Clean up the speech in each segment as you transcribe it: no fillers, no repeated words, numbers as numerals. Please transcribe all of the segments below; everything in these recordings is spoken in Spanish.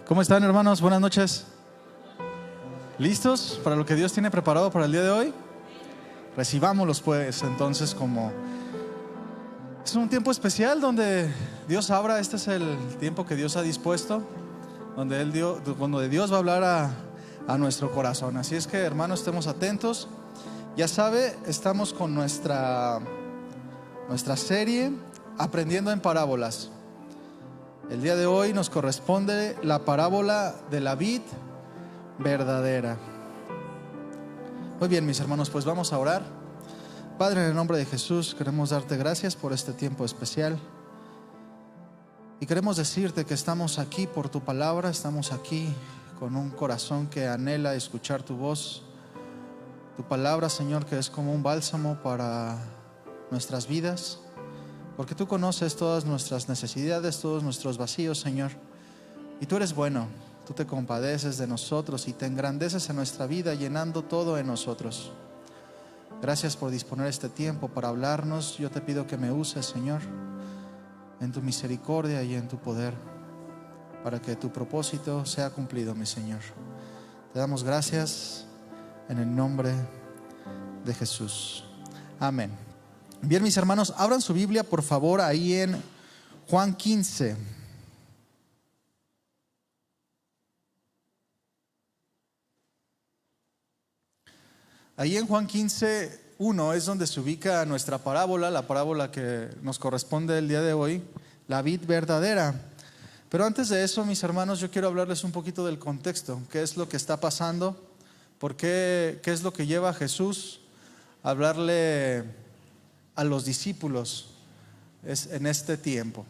¿Cómo están, hermanos? Buenas noches. ¿Listos para lo que Dios tiene preparado para el día de hoy? Recibámoslos pues entonces como... Es un tiempo especial donde Dios abra. Este es el tiempo que Dios ha dispuesto, donde Dios va a hablar a nuestro corazón. Así es que, hermanos, estemos atentos. Ya sabe, estamos con nuestra serie Aprendiendo en Parábolas. El día de hoy nos corresponde la parábola de la vid verdadera. Muy bien, mis hermanos, pues vamos a orar. Padre, en el nombre de Jesús, queremos darte gracias por este tiempo especial. Y queremos decirte que estamos aquí por tu palabra, estamos aquí con un corazón que anhela escuchar tu voz. Tu palabra, Señor, que es como un bálsamo para nuestras vidas. Porque tú conoces todas nuestras necesidades, todos nuestros vacíos, Señor. Y tú eres bueno, tú te compadeces de nosotros y te engrandeces en nuestra vida, llenando todo en nosotros. Gracias por disponer este tiempo para hablarnos. Yo te pido que me uses, Señor, en tu misericordia y en tu poder, para que tu propósito sea cumplido, mi Señor. Te damos gracias en el nombre de Jesús. Amén. Bien, mis hermanos, abran su Biblia, por favor, ahí en Juan 15. Ahí en Juan 15, 1 es donde se ubica nuestra parábola, la parábola que nos corresponde el día de hoy, la vid verdadera. Pero antes de eso, mis hermanos, yo quiero hablarles un poquito del contexto. ¿Qué es lo que está pasando? ¿Por qué? ¿Qué es lo que lleva a Jesús a hablarle a los discípulos en este tiempo?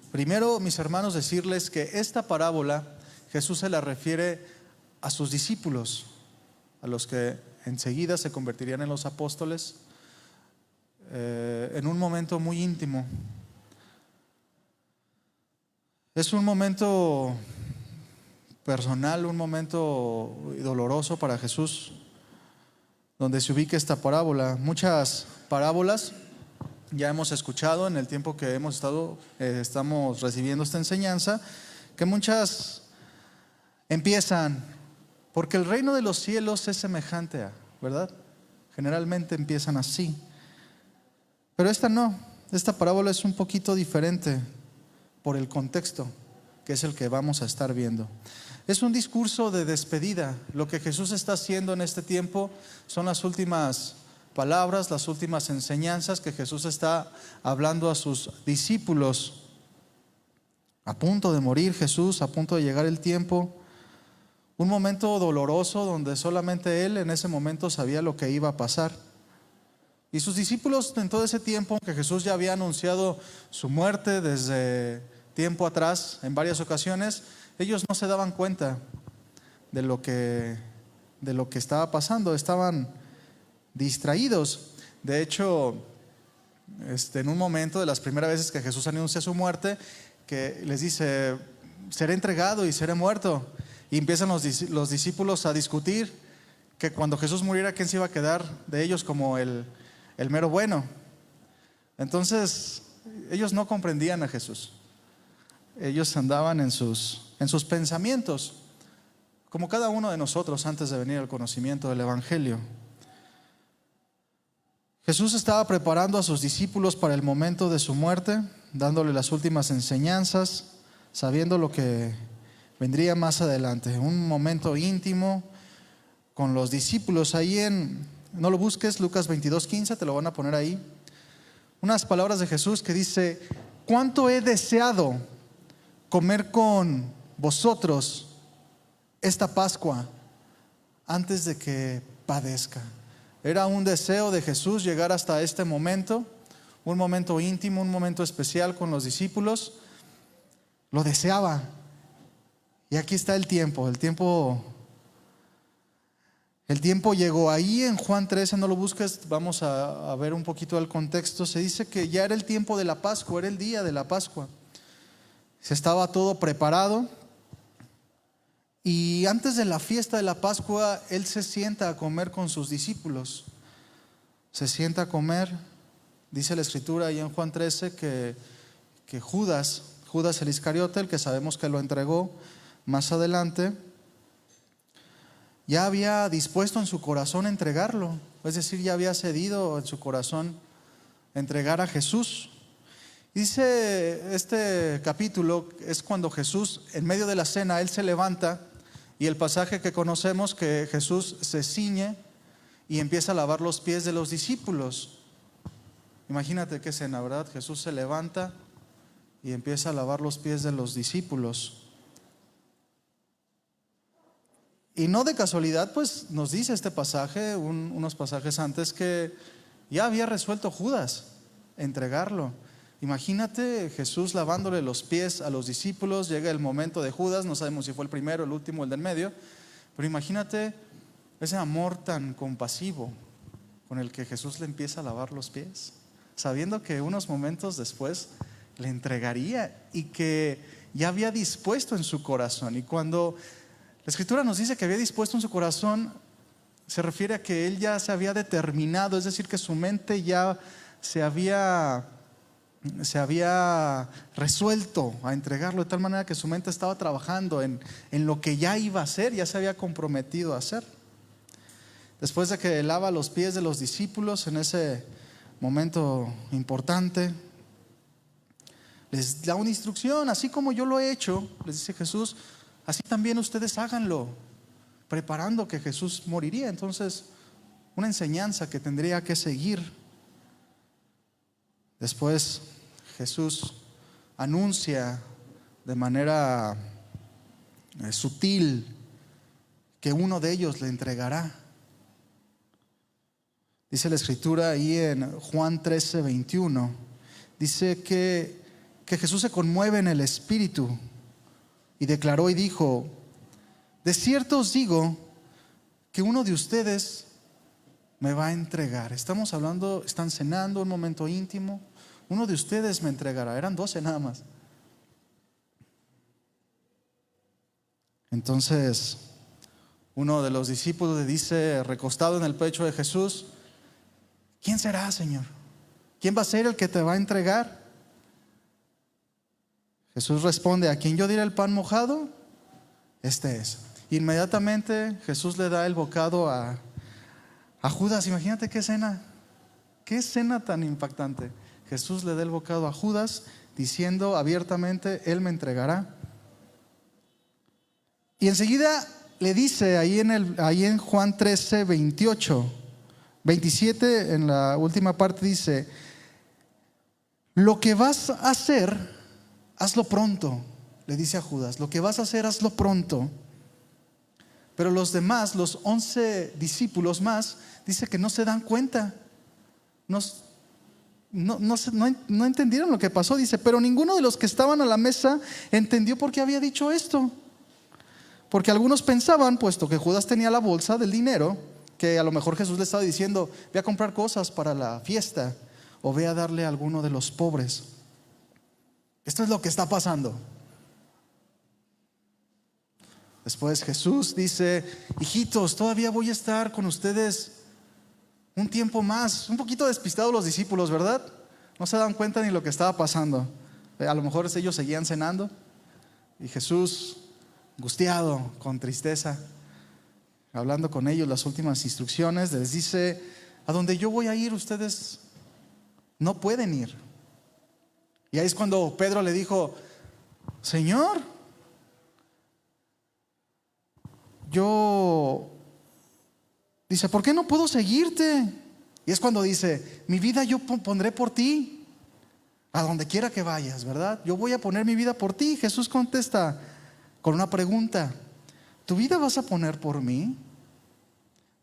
Primero, mis hermanos, decirles que esta parábola Jesús se la refiere a sus discípulos, a los que enseguida se convertirían en los apóstoles, en un momento muy íntimo. Es un momento personal, un momento doloroso para Jesús, donde se ubica esta parábola. Muchas parábolas ya hemos escuchado en el tiempo que estamos recibiendo esta enseñanza, que muchas empiezan, porque el reino de los cielos es semejante a, ¿verdad? Generalmente empiezan así. Pero esta no, esta parábola es un poquito diferente por el contexto, que es el que vamos a estar viendo. Es un discurso de despedida. Lo que Jesús está haciendo en este tiempo son las últimas palabras, las últimas enseñanzas que Jesús está hablando a sus discípulos. A punto de morir Jesús, a punto de llegar el tiempo. Un momento doloroso donde solamente Él en ese momento sabía lo que iba a pasar. Y sus discípulos en todo ese tiempo, que Jesús ya había anunciado su muerte desde tiempo atrás en varias ocasiones, ellos no se daban cuenta de lo que estaba pasando, estaban distraídos. De hecho, en un momento de las primeras veces que Jesús anuncia su muerte, que les dice: seré entregado y seré muerto. Y empiezan los discípulos a discutir que cuando Jesús muriera, ¿quién se iba a quedar de ellos como el mero bueno? Entonces, ellos no comprendían a Jesús. Ellos andaban en sus pensamientos, como cada uno de nosotros antes de venir al conocimiento del Evangelio. Jesús estaba preparando a sus discípulos para el momento de su muerte, dándole las últimas enseñanzas, sabiendo lo que vendría más adelante. Un momento íntimo con los discípulos. Ahí no lo busques, Lucas 22:15, te lo van a poner ahí. Unas palabras de Jesús que dice: ¿cuánto he deseado comer con vosotros esta Pascua antes de que padezca? Era un deseo de Jesús llegar hasta este momento, un momento íntimo, un momento especial con los discípulos. Lo deseaba. Y aquí está el tiempo llegó. Ahí en Juan 13, no lo busques, vamos a ver un poquito el contexto. Se dice que ya era el tiempo de la Pascua, era el día de la Pascua. Se estaba todo preparado. Y antes de la fiesta de la Pascua, Él se sienta a comer con sus discípulos. Se sienta a comer. Dice la Escritura ahí en Juan 13 que Judas Judas el Iscariote, el que sabemos que lo entregó más adelante, ya había dispuesto en su corazón entregarlo, es decir, ya había cedido en su corazón entregar a Jesús. Dice este capítulo, es cuando Jesús, en medio de la cena, Él se levanta, y el pasaje que conocemos, que Jesús se ciñe y empieza a lavar los pies de los discípulos. Imagínate qué escena, ¿verdad? Jesús se levanta y empieza a lavar los pies de los discípulos. Y no de casualidad, pues nos dice este pasaje, unos pasajes antes, que ya había resuelto Judas entregarlo. Imagínate Jesús lavándole los pies a los discípulos. Llega el momento de Judas, no sabemos si fue el primero, el último, el del medio, pero imagínate ese amor tan compasivo con el que Jesús le empieza a lavar los pies, sabiendo que unos momentos después le entregaría y que ya había dispuesto en su corazón. Y cuando la Escritura nos dice que había dispuesto en su corazón, se refiere a que él ya se había determinado, es decir, que su mente ya se había resuelto a entregarlo, de tal manera que su mente estaba trabajando en lo que ya iba a hacer, ya se había comprometido a hacer. Después de que lava los pies de los discípulos en ese momento importante, les da una instrucción, así como yo lo he hecho, les dice Jesús, así también ustedes háganlo, preparando que Jesús moriría. Entonces, una enseñanza que tendría que seguir. Después Jesús anuncia de manera sutil que uno de ellos le entregará. Dice la Escritura ahí en Juan 13:21, dice que Jesús se conmueve en el espíritu y declaró y dijo: de cierto os digo que uno de ustedes me va a entregar. Estamos hablando, están cenando, un momento íntimo. Uno de ustedes me entregará. Eran 12 nada más. Entonces uno de los discípulos le dice, recostado en el pecho de Jesús: ¿quién será, Señor? ¿Quién va a ser el que te va a entregar? Jesús responde: a quien yo diera el pan mojado, este es. Inmediatamente Jesús le da el bocado a Judas. Imagínate qué escena tan impactante. Jesús le da el bocado a Judas diciendo abiertamente: Él me entregará. Y enseguida le dice ahí en Juan 13:27, en la última parte dice: lo que vas a hacer, hazlo pronto. Le dice a Judas: lo que vas a hacer, hazlo pronto. Pero los demás, los 11 discípulos más, dice que no se dan cuenta. No entendieron lo que pasó. Dice: pero ninguno de los que estaban a la mesa entendió por qué había dicho esto. Porque algunos pensaban, puesto que Judas tenía la bolsa del dinero, que a lo mejor Jesús le estaba diciendo: ve a comprar cosas para la fiesta, o ve a darle a alguno de los pobres. Esto es lo que está pasando. Después Jesús dice: hijitos, todavía voy a estar con ustedes un tiempo más. Un poquito despistados los discípulos, ¿verdad? No se dan cuenta ni lo que estaba pasando. A lo mejor ellos seguían cenando y Jesús, angustiado, con tristeza, hablando con ellos las últimas instrucciones, les dice: a donde yo voy a ir, ustedes no pueden ir. Y ahí es cuando Pedro le dijo: Señor, dice, ¿por qué no puedo seguirte? Y es cuando dice: mi vida yo pondré por ti, a donde quiera que vayas, ¿verdad? Yo voy a poner mi vida por ti. Jesús contesta con una pregunta: ¿tu vida vas a poner por mí?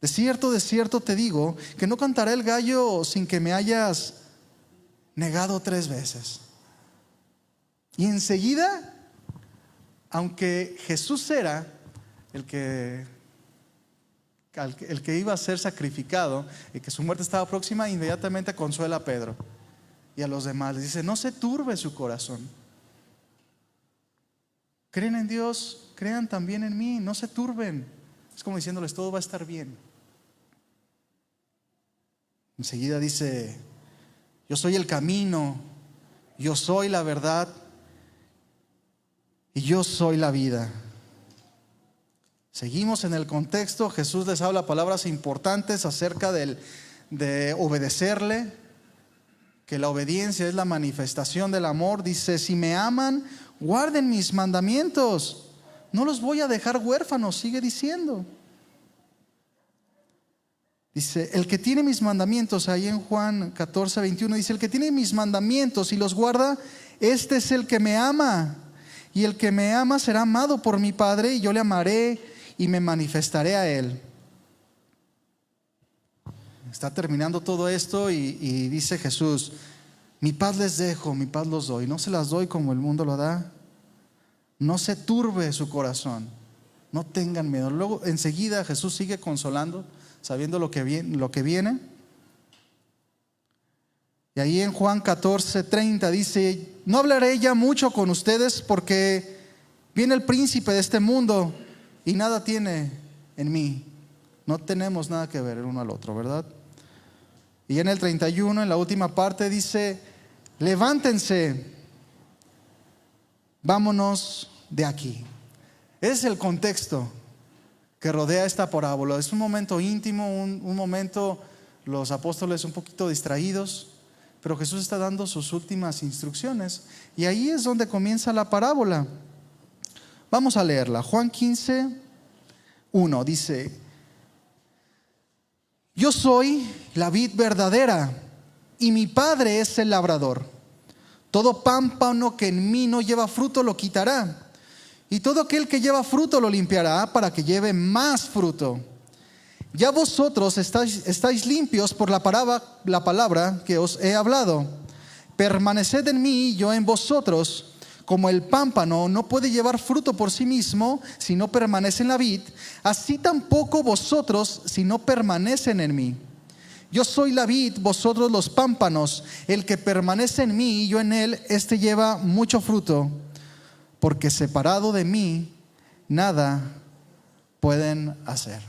De cierto te digo que no cantará el gallo sin que me hayas negado 3 veces. Y enseguida, aunque Jesús era el que iba a ser sacrificado y que su muerte estaba próxima, inmediatamente consuela a Pedro y a los demás. Les dice: no se turbe su corazón. Creen en Dios, crean también en mí, no se turben. Es como diciéndoles: todo va a estar bien. Enseguida dice: yo soy el camino, yo soy la verdad y yo soy la vida. Seguimos en el contexto. Jesús les habla palabras importantes acerca de obedecerle, que la obediencia es la manifestación del amor. Dice: si me aman, guarden mis mandamientos, no los voy a dejar huérfanos. Sigue diciendo. Dice: el que tiene mis mandamientos, ahí en Juan 14:21, dice: el que tiene mis mandamientos y los guarda, este es el que me ama. Y el que me ama será amado por mi Padre, y yo le amaré y me manifestaré a él. Está terminando todo esto y dice Jesús: mi paz les dejo, mi paz los doy. No se las doy como el mundo lo da. No se turbe su corazón, no tengan miedo. Luego enseguida Jesús sigue consolando, sabiendo lo que viene. Y ahí en Juan 14:30 dice: no hablaré ya mucho con ustedes, porque viene el príncipe de este mundo y nada tiene en mí. No tenemos nada que ver el uno al otro, ¿verdad? Y en el 31, en la última parte, dice: levántense, vámonos de aquí. Ese es el contexto que rodea esta parábola. Es un momento íntimo, un momento, los apóstoles un poquito distraídos, pero Jesús está dando sus últimas instrucciones. Y ahí es donde comienza la parábola. Vamos a leerla. Juan 15:1 dice: yo soy la vid verdadera y mi Padre es el labrador. Todo pámpano que en mí no lleva fruto lo quitará, y todo aquel que lleva fruto lo limpiará para que lleve más fruto. Ya vosotros estáis limpios por la palabra que os he hablado. Permaneced en mí y yo en vosotros. Como el pámpano no puede llevar fruto por sí mismo si no permanece en la vid, así tampoco vosotros si no permanecen en mí. Yo soy la vid, vosotros los pámpanos. El que permanece en mí y yo en él, este lleva mucho fruto, porque separado de mí nada pueden hacer.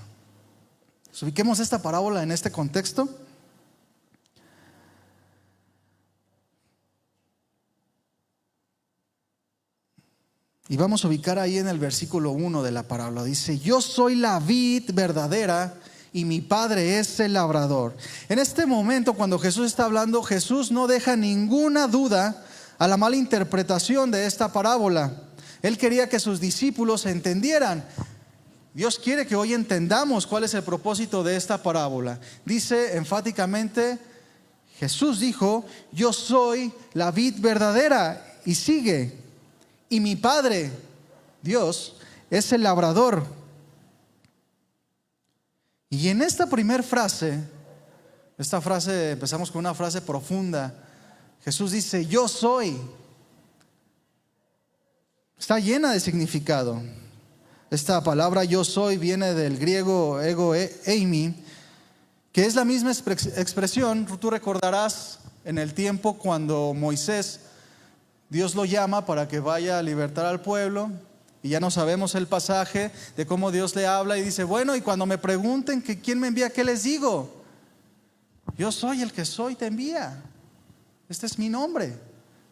Ubiquemos esta parábola en este contexto. Y vamos a ubicar ahí en el versículo 1 de la parábola. Dice: yo soy la vid verdadera y mi Padre es el labrador. En este momento, cuando Jesús está hablando, Jesús no deja ninguna duda a la mala interpretación de esta parábola. Él quería que sus discípulos entendieran. Dios quiere que hoy entendamos cuál es el propósito de esta parábola. Dice enfáticamente, Jesús dijo: yo soy la vid verdadera. Y sigue: y mi Padre, Dios, es el labrador. Y en esta primera frase, empezamos con una frase profunda. Jesús dice: yo soy. Está llena de significado. Esta palabra yo soy viene del griego ego eimi, que es la misma expresión. Tú recordarás en el tiempo cuando Moisés, Dios lo llama para que vaya a libertar al pueblo, y ya no sabemos el pasaje de cómo Dios le habla y dice: bueno, y cuando me pregunten que quién me envía, ¿qué les digo? Yo soy el que soy, te envía. Este es mi nombre,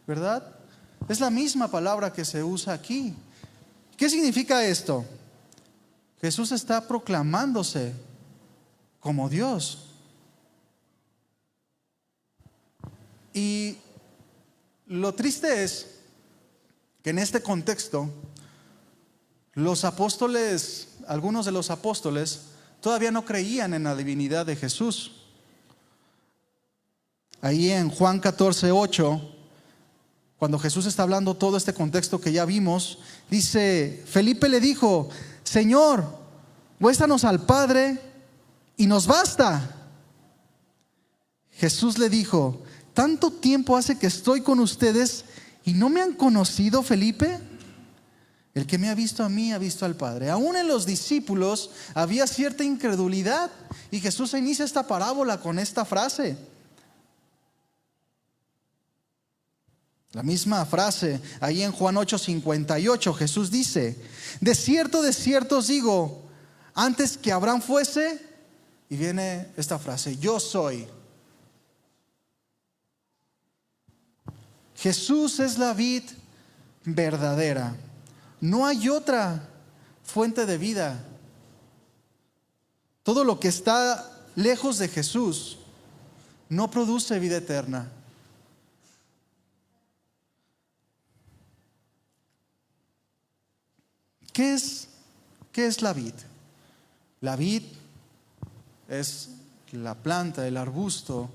¿verdad? Es la misma palabra que se usa aquí. ¿Qué significa esto? Jesús está proclamándose como Dios. Y lo triste es que en este contexto, los apóstoles, algunos de los apóstoles, todavía no creían en la divinidad de Jesús. Ahí en Juan 14:8, cuando Jesús está hablando todo este contexto que ya vimos, dice: Felipe le dijo: Señor, muéstranos al Padre y nos basta. Jesús le dijo: ¿tanto tiempo hace que estoy con ustedes y no me han conocido, Felipe? El que me ha visto a mí ha visto al Padre. Aún en los discípulos había cierta incredulidad, y Jesús inicia esta parábola con esta frase. La misma frase, ahí en Juan 8:58, Jesús dice: de cierto os digo, antes que Abraham fuese, y viene esta frase: yo soy. Jesús es la vid verdadera. No hay otra fuente de vida. Todo lo que está lejos de Jesús no produce vida eterna. ¿Qué es la vid? La vid es la planta, el arbusto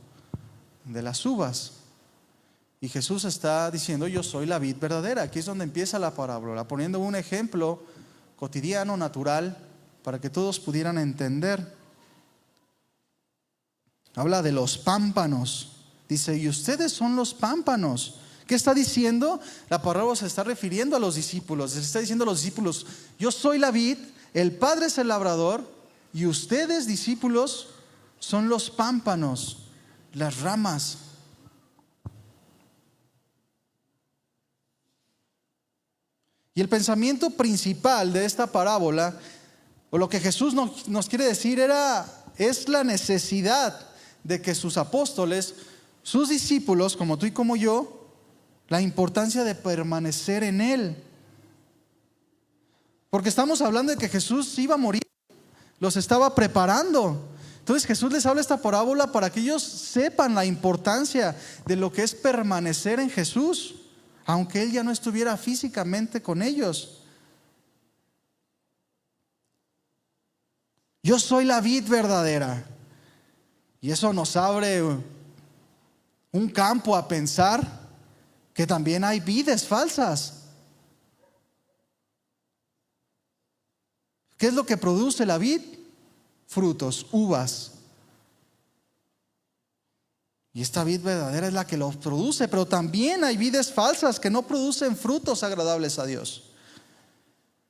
de las uvas. Y Jesús está diciendo: yo soy la vid verdadera. Aquí es donde empieza la parábola, poniendo un ejemplo cotidiano, natural, para que todos pudieran entender. Habla de los pámpanos. Dice: y ustedes son los pámpanos. ¿Qué está diciendo? La parábola se está refiriendo a los discípulos. Se está diciendo a los discípulos: yo soy la vid, el Padre es el labrador, y ustedes, discípulos, son los pámpanos, las ramas. Y el pensamiento principal de esta parábola, o lo que Jesús nos quiere decir, es la necesidad de que sus apóstoles, sus discípulos, como tú y como yo, la importancia de permanecer en Él. Porque estamos hablando de que Jesús iba a morir, los estaba preparando. Entonces Jesús les habla esta parábola para que ellos sepan la importancia de lo que es permanecer en Jesús, aunque Él ya no estuviera físicamente con ellos. Yo soy la vid verdadera. Y eso nos abre un campo a pensar que también hay vides falsas. ¿Qué es lo que produce la vid? Frutos, uvas. Y esta vid verdadera es la que los produce, pero también hay vides falsas que no producen frutos agradables a Dios,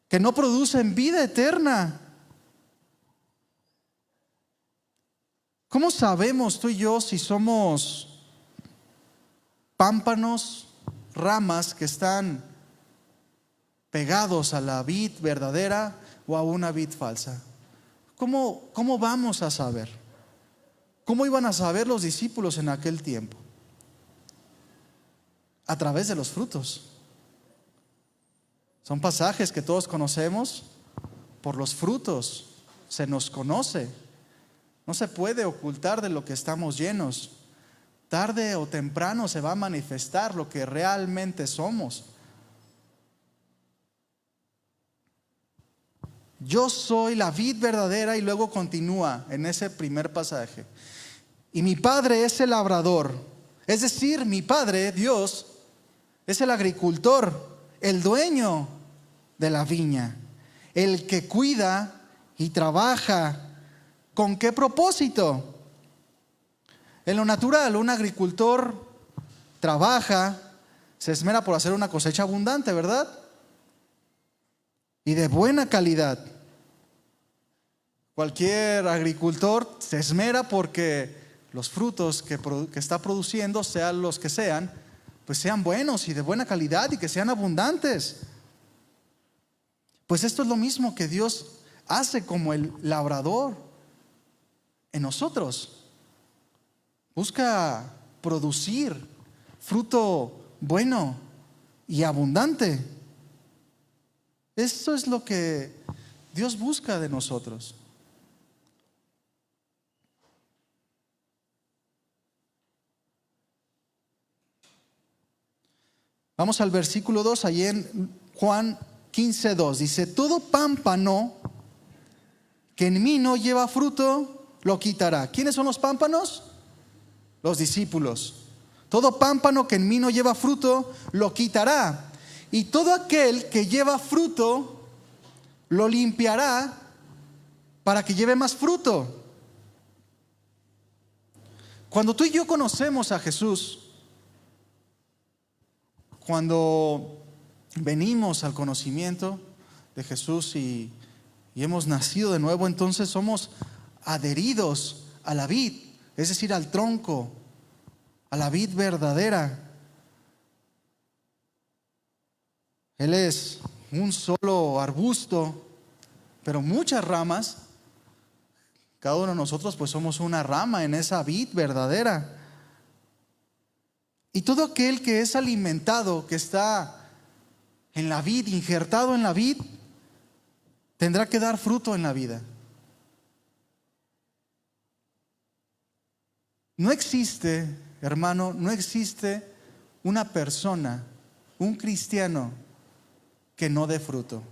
que no producen vida eterna. ¿Cómo sabemos tú y yo si somos pámpanos, ramas que están pegados a la vid verdadera o a una vid falsa? ¿Cómo vamos a saber? ¿Cómo iban a saber los discípulos en aquel tiempo? A través de los frutos. Son pasajes que todos conocemos. Por los frutos se nos conoce. No se puede ocultar de lo que estamos llenos. Tarde o temprano se va a manifestar lo que realmente somos. Yo soy la vid verdadera, y luego continúa en ese primer pasaje. Y mi Padre es el labrador. Es decir, mi Padre, Dios, es el agricultor, el dueño de la viña, el que cuida y trabaja. ¿Con qué propósito? En lo natural, un agricultor trabaja, se esmera por hacer una cosecha abundante, ¿verdad? Y de buena calidad. Cualquier agricultor se esmera porque los frutos que está produciendo, sean los que sean, pues sean buenos y de buena calidad y que sean abundantes. Pues esto es lo mismo que Dios hace como el labrador en nosotros. Busca producir fruto bueno y abundante. Eso es lo que Dios busca de nosotros. Vamos al versículo 2, allí en Juan 15:2. Dice: todo pámpano que en mí no lleva fruto, lo quitará. ¿Quiénes son los pámpanos? Los discípulos. Todo pámpano que en mí no lleva fruto, lo quitará. Y todo aquel que lleva fruto, lo limpiará para que lleve más fruto. Cuando tú y yo conocemos a Jesús, cuando venimos al conocimiento de Jesús y hemos nacido de nuevo, entonces somos adheridos a la vid, es decir, al tronco, a la vid verdadera. Él es un solo arbusto, pero muchas ramas. Cada uno de nosotros pues somos una rama en esa vid verdadera. Y todo aquel que es alimentado, que está en la vid, injertado en la vid, tendrá que dar fruto en la vida. No existe, hermano, no existe una persona, un cristiano, que no dé fruto.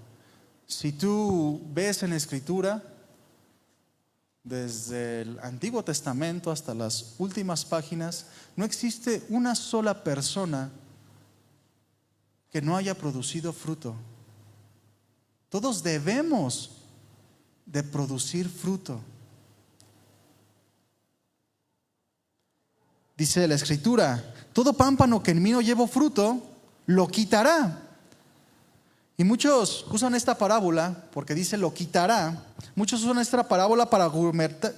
Si tú ves en la Escritura, desde el Antiguo Testamento hasta las últimas páginas, no existe una sola persona que no haya producido fruto. Todos debemos de producir fruto. Dice la Escritura: todo pámpano que en mí no llevo fruto, lo quitará. Y muchos usan esta parábola, porque dice lo quitará. Muchos usan esta parábola para argumentar,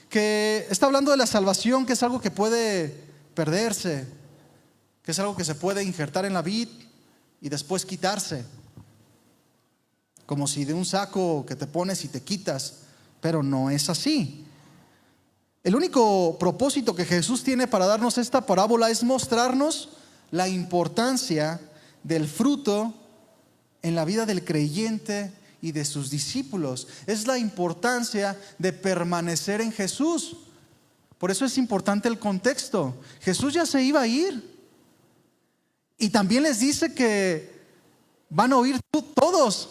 que está hablando de la salvación, que es algo que puede perderse, que es algo que se puede injertar en la vid y después quitarse, como si de un saco que te pones y te quitas, pero no es así. El único propósito que Jesús tiene para darnos esta parábola es mostrarnos la importancia del fruto en la vida del creyente y de sus discípulos. Es la importancia de permanecer en Jesús. Por eso es importante el contexto. Jesús ya se iba a ir. Y también les dice que van a oír todos.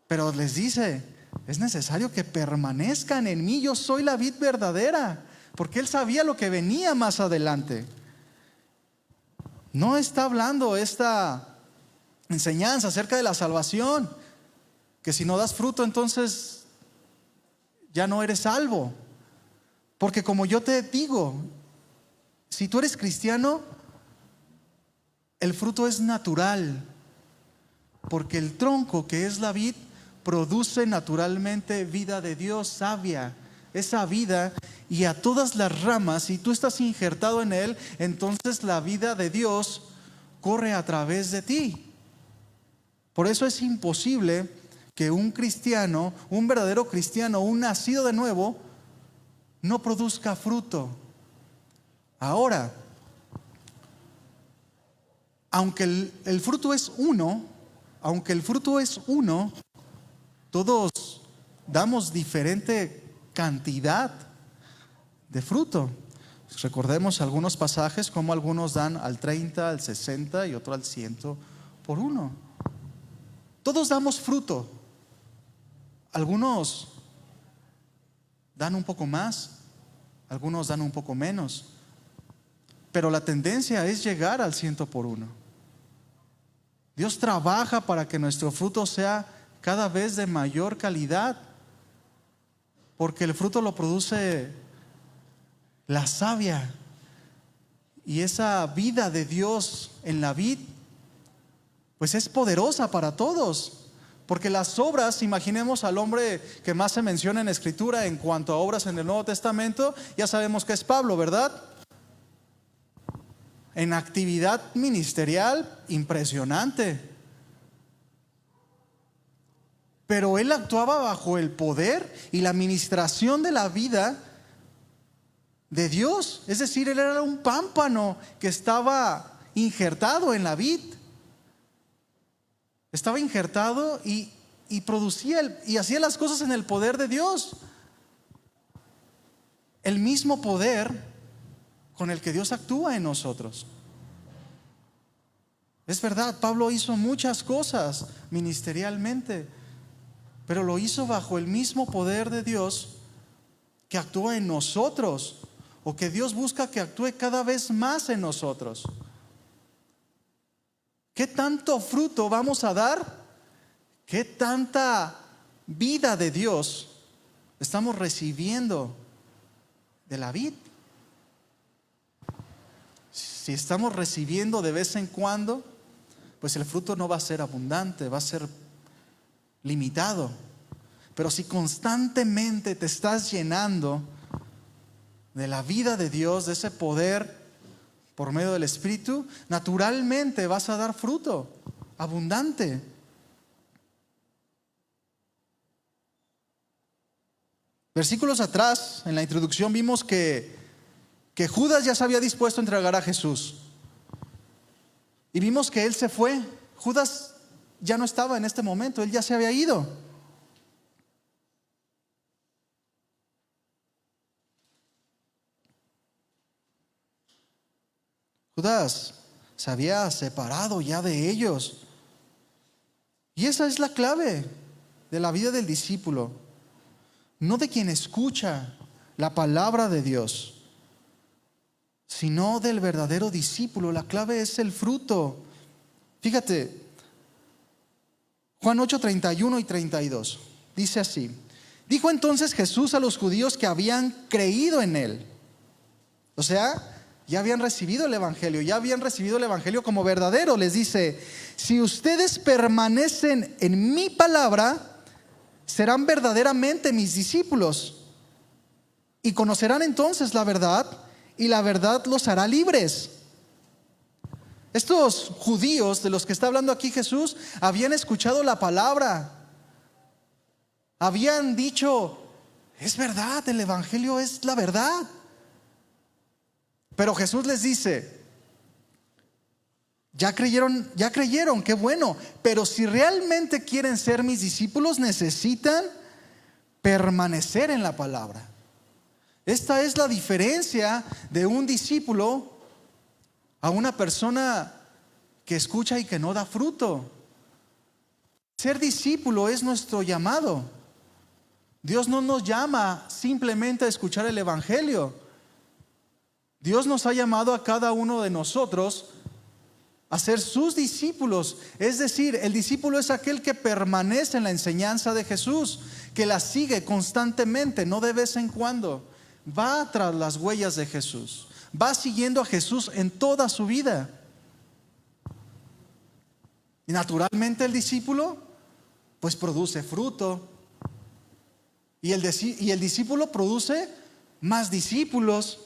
Pero les dice: es necesario que permanezcan en mí, yo soy la vid verdadera. Porque Él sabía lo que venía más adelante. No está hablando esta enseñanza acerca de la salvación, que si no das fruto entonces ya no eres salvo. Porque como yo te digo, si tú eres cristiano, el fruto es natural, porque el tronco, que es la vid, produce naturalmente vida de Dios sabia. Esa vida, y a todas las ramas, si tú estás injertado en Él, entonces la vida de Dios corre a través de ti. Por eso es imposible que un cristiano, un verdadero cristiano, un nacido de nuevo, no produzca fruto. Ahora, aunque el fruto es uno, todos damos diferente cantidad de fruto. Recordemos algunos pasajes, como algunos dan al 30, al 60 y otro al 100 por uno. Todos damos fruto. Algunos dan un poco más, algunos dan un poco menos, pero la tendencia es llegar al 100 por uno. Dios trabaja para que nuestro fruto sea cada vez de mayor calidad, porque el fruto lo produce la savia, y esa vida de Dios en la vid pues es poderosa para todos. Porque las obras, imaginemos al hombre que más se menciona en Escritura en cuanto a obras en el Nuevo Testamento, ya sabemos que es Pablo, ¿verdad? En actividad ministerial impresionante. Pero él actuaba bajo el poder y la administración de la vida de Dios. Es decir, él era un pámpano que estaba injertado en la vid. Estaba injertado y producía y hacía las cosas en el poder de Dios. El mismo poder con el que Dios actúa en nosotros. Es verdad, Pablo hizo muchas cosas ministerialmente, pero lo hizo bajo el mismo poder de Dios que actúa en nosotros, o que Dios busca que actúe cada vez más en nosotros. ¿Qué tanto fruto vamos a dar? ¿Qué tanta vida de Dios estamos recibiendo de la vid? Si estamos recibiendo de vez en cuando, pues el fruto no va a ser abundante, va a ser limitado. Pero si constantemente te estás llenando de la vida de Dios, de ese poder por medio del Espíritu, naturalmente vas a dar fruto abundante. Versículos atrás, en la introducción, vimos que que Judas ya se había dispuesto a entregar a Jesús. Y vimos que él se fue. Judas ya no estaba en este momento, él ya se había ido. Judas se había separado ya de ellos. Y esa es la clave de la vida del discípulo, no de quien escucha la palabra de Dios, sino del verdadero discípulo. La clave es el fruto. Fíjate, Juan 8, 31 y 32, dice así: dijo entonces Jesús a los judíos que habían creído en él, o sea, ya habían recibido el evangelio como verdadero. Les dice: si ustedes permanecen en mi palabra, serán verdaderamente mis discípulos y conocerán entonces la verdad, y la verdad los hará libres. Estos judíos de los que está hablando aquí Jesús habían escuchado la palabra, habían dicho: es verdad, el evangelio es la verdad. Pero Jesús les dice: ya creyeron, qué bueno, pero si realmente quieren ser mis discípulos, necesitan permanecer en la palabra. Esta es la diferencia de un discípulo a una persona que escucha y que no da fruto. Ser discípulo es nuestro llamado. Dios no nos llama simplemente a escuchar el evangelio. Dios nos ha llamado a cada uno de nosotros a ser sus discípulos. Es decir, el discípulo es aquel que permanece en la enseñanza de Jesús, que la sigue constantemente, no de vez en cuando. Va tras las huellas de Jesús, va siguiendo a Jesús en toda su vida. Y naturalmente el discípulo pues produce fruto. Y el discípulo produce más discípulos.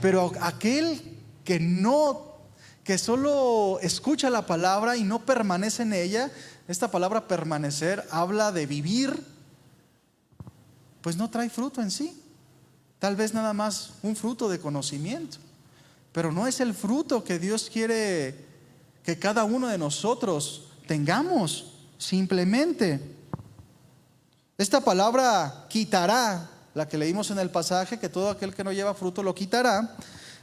Pero aquel que solo escucha la palabra y no permanece en ella, esta palabra permanecer habla de vivir, pues no trae fruto en sí. Tal vez nada más un fruto de conocimiento, pero no es el fruto que Dios quiere que cada uno de nosotros tengamos. Simplemente esta palabra quitará, la que leímos en el pasaje, que todo aquel que no lleva fruto lo quitará,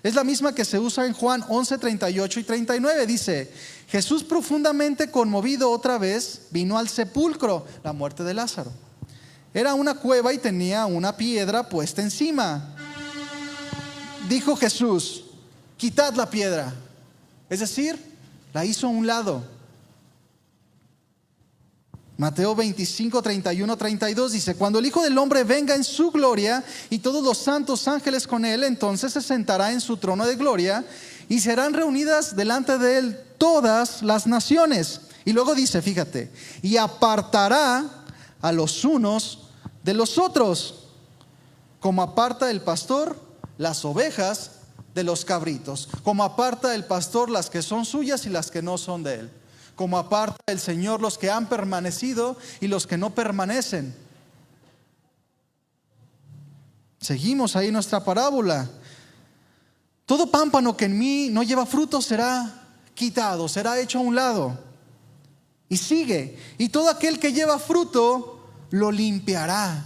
es la misma que se usa en Juan 11, 38 y 39. Dice: Jesús, profundamente conmovido otra vez, vino al sepulcro, la muerte de Lázaro. Era una cueva y tenía una piedra puesta encima. Dijo Jesús: quitad la piedra. Es decir, la hizo a un lado. Mateo 25, 31, 32 dice: cuando el Hijo del Hombre venga en su gloria y todos los santos ángeles con él, entonces se sentará en su trono de gloria y serán reunidas delante de él todas las naciones. Y luego dice, fíjate, y apartará a los unos de los otros, como aparta el pastor las ovejas de los cabritos, como aparta el pastor las que son suyas y las que no son de él, como aparta el Señor los que han permanecido y los que no permanecen. Seguimos ahí nuestra parábola. Todo pámpano que en mí no lleva fruto será quitado, será hecho a un lado. Y sigue: y todo aquel que lleva fruto lo limpiará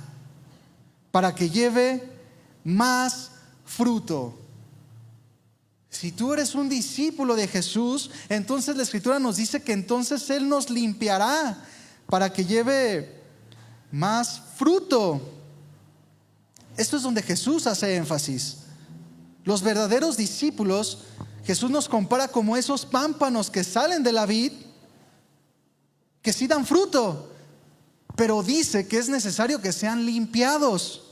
para que lleve más fruto. Si tú eres un discípulo de Jesús, entonces la Escritura nos dice que entonces Él nos limpiará para que lleve más fruto. Esto es donde Jesús hace énfasis. Los verdaderos discípulos, Jesús nos compara como esos pámpanos que salen de la vid, que sí dan fruto, pero dice que es necesario que sean limpiados.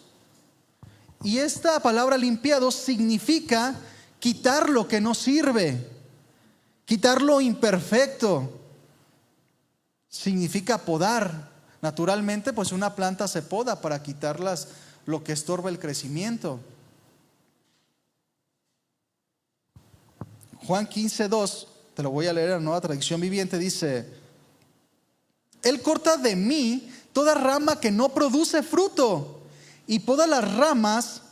Y esta palabra limpiados significa quitar lo que no sirve, quitar lo imperfecto. Significa podar. Naturalmente, pues una planta se poda para quitarlas lo que estorba el crecimiento. Juan 15:2, te lo voy a leer en la Nueva Traducción Viviente, dice: Él corta de mí toda rama que no produce fruto y poda las ramas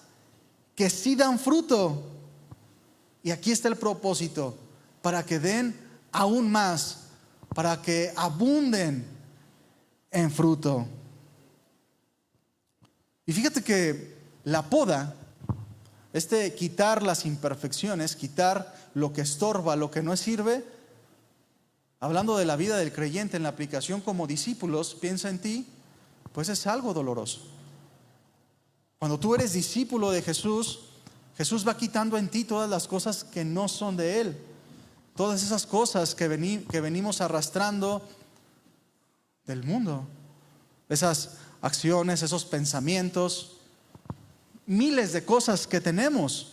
que sí dan fruto. Y aquí está el propósito, para que den aún más, para que abunden en fruto. Y fíjate que la poda, quitar las imperfecciones, quitar lo que estorba, lo que no sirve, hablando de la vida del creyente en la aplicación como discípulos, piensa en ti, pues es algo doloroso. Cuando tú eres discípulo de Jesús, Jesús va quitando en ti todas las cosas que no son de Él. Todas esas cosas que venimos arrastrando del mundo. Esas acciones, esos pensamientos, miles de cosas que tenemos.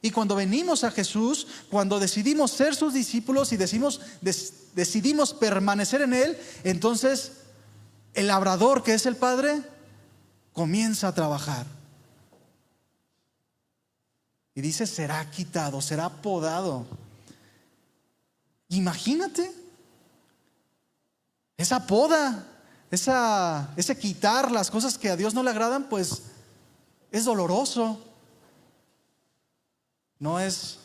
Y cuando venimos a Jesús, cuando decidimos ser sus discípulos y decidimos permanecer en Él, entonces el labrador, que es el Padre, comienza a trabajar. Y dice, será quitado, será podado. Imagínate esa poda, ese quitar las cosas que a Dios no le agradan, pues es doloroso. No es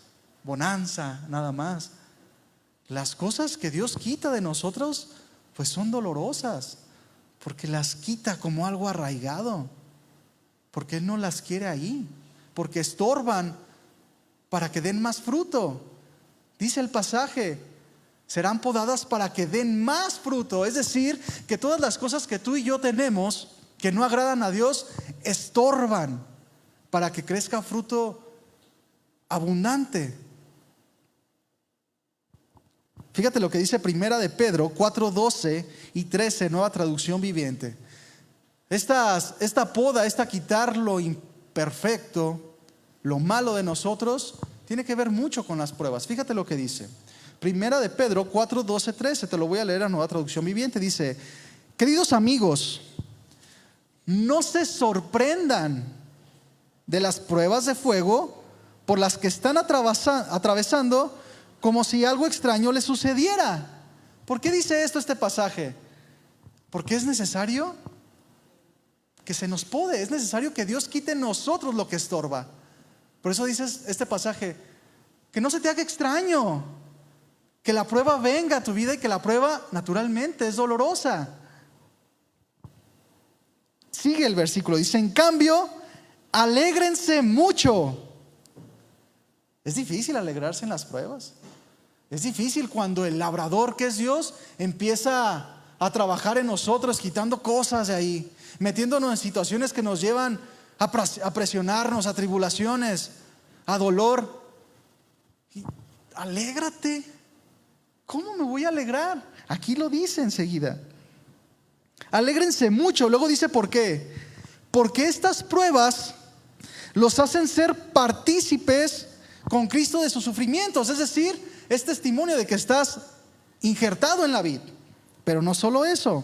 bonanza nada más. Las cosas que Dios quita de nosotros, pues son dolorosas, porque las quita como algo arraigado, porque Él no las quiere ahí, porque estorban para que den más fruto. Dice el pasaje, serán podadas para que den más fruto. Es decir, que todas las cosas que tú y yo tenemos que no agradan a Dios, estorban para que crezca fruto abundante. Fíjate lo que dice Primera de Pedro 4:12 y 13, Nueva Traducción Viviente. Esta poda, quitar lo imperfecto, lo malo de nosotros, tiene que ver mucho con las pruebas. Fíjate lo que dice Primera de Pedro 4:12, 13. Te lo voy a leer a Nueva Traducción Viviente. Dice, queridos amigos, no se sorprendan de las pruebas de fuego por las que están atravesando, como si algo extraño les sucediera. ¿Por qué dice esto este pasaje? Porque es necesario que se nos pode, es necesario que Dios quite en nosotros lo que estorba. Por eso dice este pasaje, que no se te haga extraño, que la prueba venga a tu vida y que la prueba naturalmente es dolorosa. Sigue el versículo, dice, en cambio, alégrense mucho. Es difícil alegrarse en las pruebas. Es difícil cuando el labrador, que es Dios, empieza a trabajar en nosotros, quitando cosas de ahí, metiéndonos en situaciones que nos llevan a presionarnos, a tribulaciones, a dolor. Y alégrate. ¿Cómo me voy a alegrar? Aquí lo dice enseguida. Alégrense mucho. Luego dice ¿por qué? Porque estas pruebas los hacen ser partícipes con Cristo de sus sufrimientos. Es decir, es testimonio de que estás injertado en la vid. Pero no solo eso,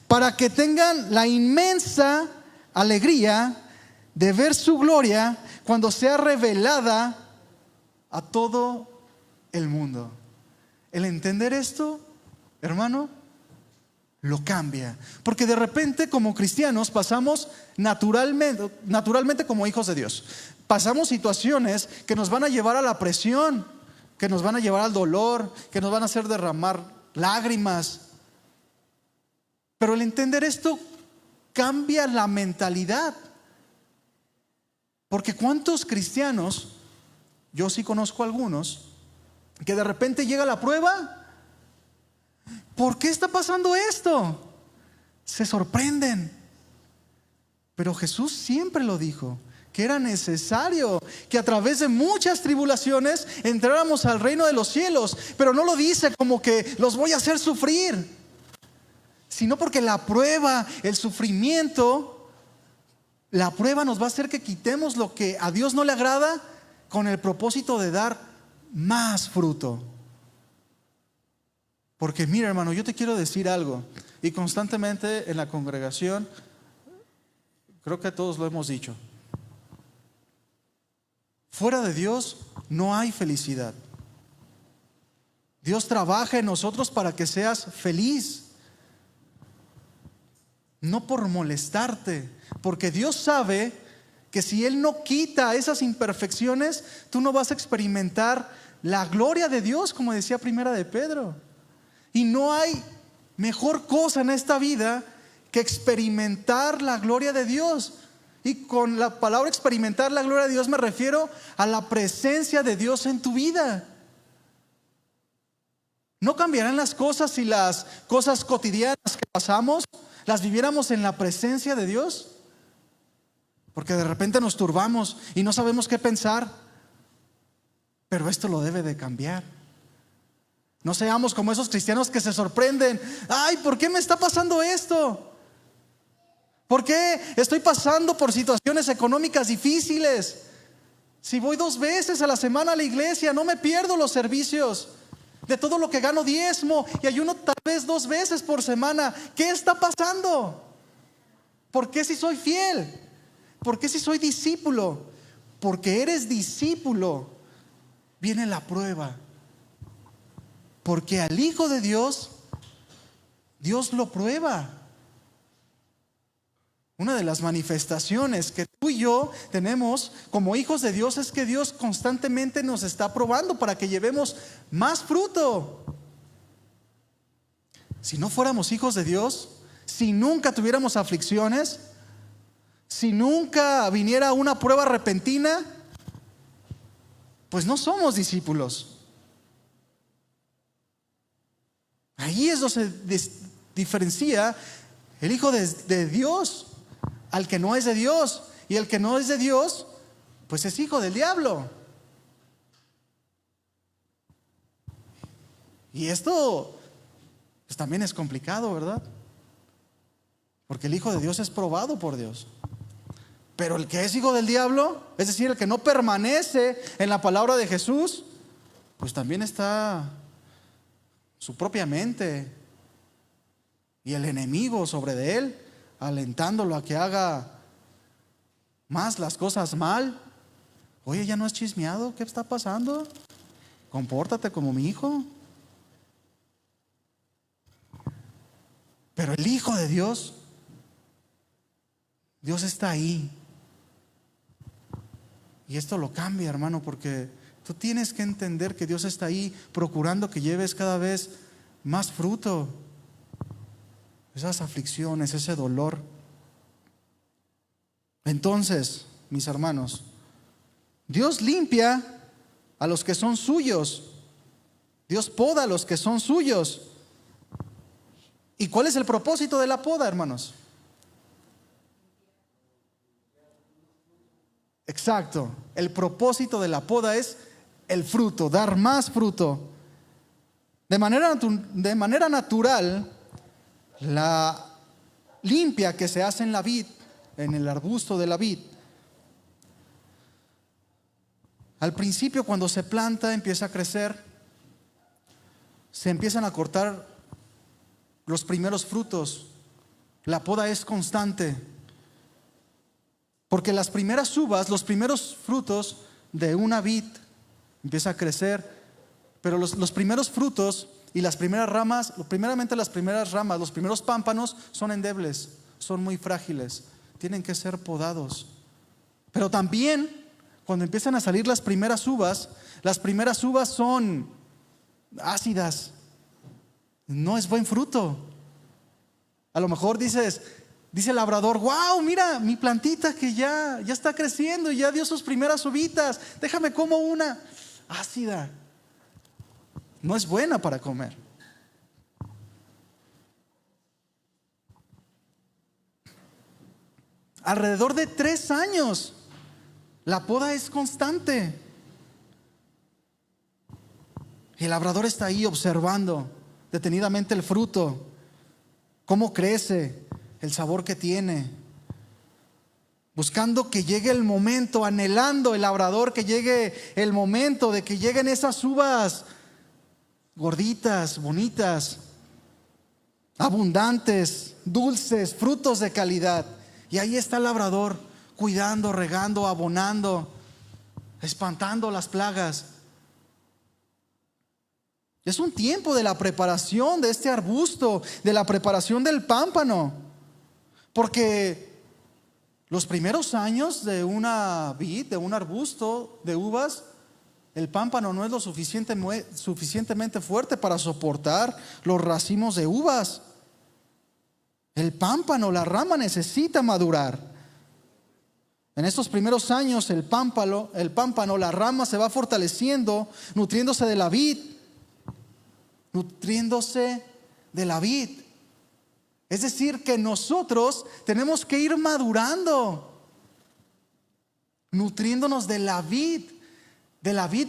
para que tengan la inmensa alegría de ver su gloria cuando sea revelada a todo el mundo. El entender esto, hermano, lo cambia. Porque de repente como cristianos pasamos naturalmente como hijos de Dios. Pasamos situaciones que nos van a llevar a la presión, que nos van a llevar al dolor, que nos van a hacer derramar lágrimas. Pero el entender esto cambia la mentalidad. Porque ¿cuántos cristianos, yo sí conozco algunos, que de repente llega la prueba? ¿Por qué está pasando esto? Se sorprenden. Pero Jesús siempre lo dijo, que era necesario que a través de muchas tribulaciones entráramos al reino de los cielos. Pero no lo dice como que los voy a hacer sufrir, sino porque la prueba, el sufrimiento, la prueba nos va a hacer que quitemos lo que a Dios no le agrada con el propósito de dar más fruto. Porque mira, hermano, yo te quiero decir algo, y constantemente en la congregación, creo que todos lo hemos dicho: fuera de Dios no hay felicidad. Dios trabaja en nosotros para que seas feliz, no por molestarte, porque Dios sabe que si Él no quita esas imperfecciones, tú no vas a experimentar la gloria de Dios, como decía Primera de Pedro. Y no hay mejor cosa en esta vida que experimentar la gloria de Dios. Y con la palabra experimentar la gloria de Dios me refiero a la presencia de Dios en tu vida. ¿No cambiarán las cosas si las cosas cotidianas que pasamos las viviéramos en la presencia de Dios? Porque de repente nos turbamos y no sabemos qué pensar. Pero esto lo debe de cambiar. No seamos como esos cristianos que se sorprenden. Ay, ¿por qué me está pasando esto? ¿Por qué estoy pasando por situaciones económicas difíciles? Si voy 2 veces a la semana a la iglesia, no me pierdo los servicios. De todo lo que gano diezmo y ayuno tal vez 2 veces por semana. ¿Qué está pasando? ¿Por qué si soy fiel? ¿Por qué si soy discípulo? Porque eres discípulo, viene la prueba. Porque al Hijo de Dios, Dios lo prueba. Una de las manifestaciones que tú y yo tenemos como hijos de Dios es que Dios constantemente nos está probando para que llevemos más fruto. Si no fuéramos hijos de Dios, si nunca tuviéramos aflicciones, si nunca viniera una prueba repentina, pues no somos discípulos. Ahí es donde se diferencia el Hijo de Dios al que no es de Dios. Y el que no es de Dios, pues es hijo del diablo. Y esto pues también es complicado, ¿verdad? Porque el Hijo de Dios es probado por Dios. Pero el que es hijo del diablo, es decir, el que no permanece en la palabra de Jesús, pues también está su propia mente y el enemigo sobre de él, alentándolo a que haga más las cosas mal. Oye, ya no has chismeado, ¿qué está pasando? Compórtate como mi hijo. Pero el Hijo de Dios, Dios está ahí. Y esto lo cambia, hermano, porque tú tienes que entender que Dios está ahí procurando que lleves cada vez más fruto. Esas aflicciones, ese dolor. Entonces, mis hermanos, Dios limpia a los que son suyos. Dios poda a los que son suyos. ¿Y cuál es el propósito de la poda, hermanos? Exacto. El propósito de la poda es el fruto, dar más fruto. De manera natural, la limpia que se hace en la vid, en el arbusto de la vid, al principio cuando se planta, empieza a crecer, se empiezan a cortar los primeros frutos. La poda es constante. Porque las primeras uvas, los primeros frutos de una vid empieza a crecer, pero los primeros frutos y las primeras ramas, primeramente las primeras ramas, los primeros pámpanos son endebles, son muy frágiles, tienen que ser podados. Pero también cuando empiezan a salir las primeras uvas son ácidas, no es buen fruto. A lo mejor dice el labrador, wow, mira mi plantita que ya está creciendo y ya dio sus primeras uvitas, déjame como una. Ácida, no es buena para comer. Alrededor de 3 años la poda es constante. El labrador está ahí observando detenidamente el fruto, cómo crece, el sabor que tiene, buscando que llegue el momento, anhelando el labrador que llegue el momento de que lleguen esas uvas gorditas, bonitas, abundantes, dulces, frutos de calidad. Y ahí está el labrador cuidando, regando, abonando, espantando las plagas. Es un tiempo de la preparación de este arbusto, de la preparación del pámpano. Porque Los primeros años de una vid, de un arbusto de uvas, el pámpano no es lo suficientemente fuerte para soportar los racimos de uvas. El pámpano, la rama necesita madurar. En estos primeros años el pámpano, la rama se va fortaleciendo, nutriéndose de la vid. Nutriéndose de la vid. Es decir, que nosotros tenemos que ir madurando, nutriéndonos de la vid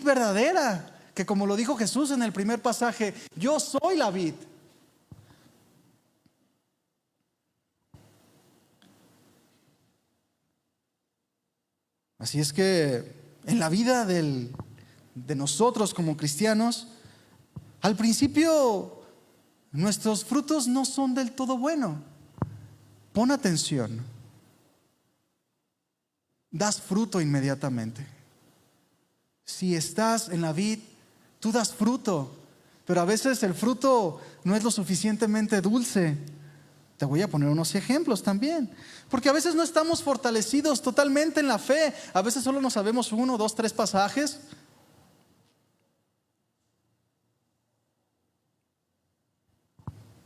verdadera, que como lo dijo Jesús en el primer pasaje, yo soy la vid. Así es que en la vida de nosotros como cristianos, al principio nuestros frutos no son del todo buenos. Pon atención. Das fruto inmediatamente. Si estás en la vid, tú das fruto, pero a veces el fruto no es lo suficientemente dulce. Te voy a poner unos ejemplos también, porque a veces no estamos fortalecidos totalmente en la fe. A veces solo nos sabemos 1, 2, 3 pasajes.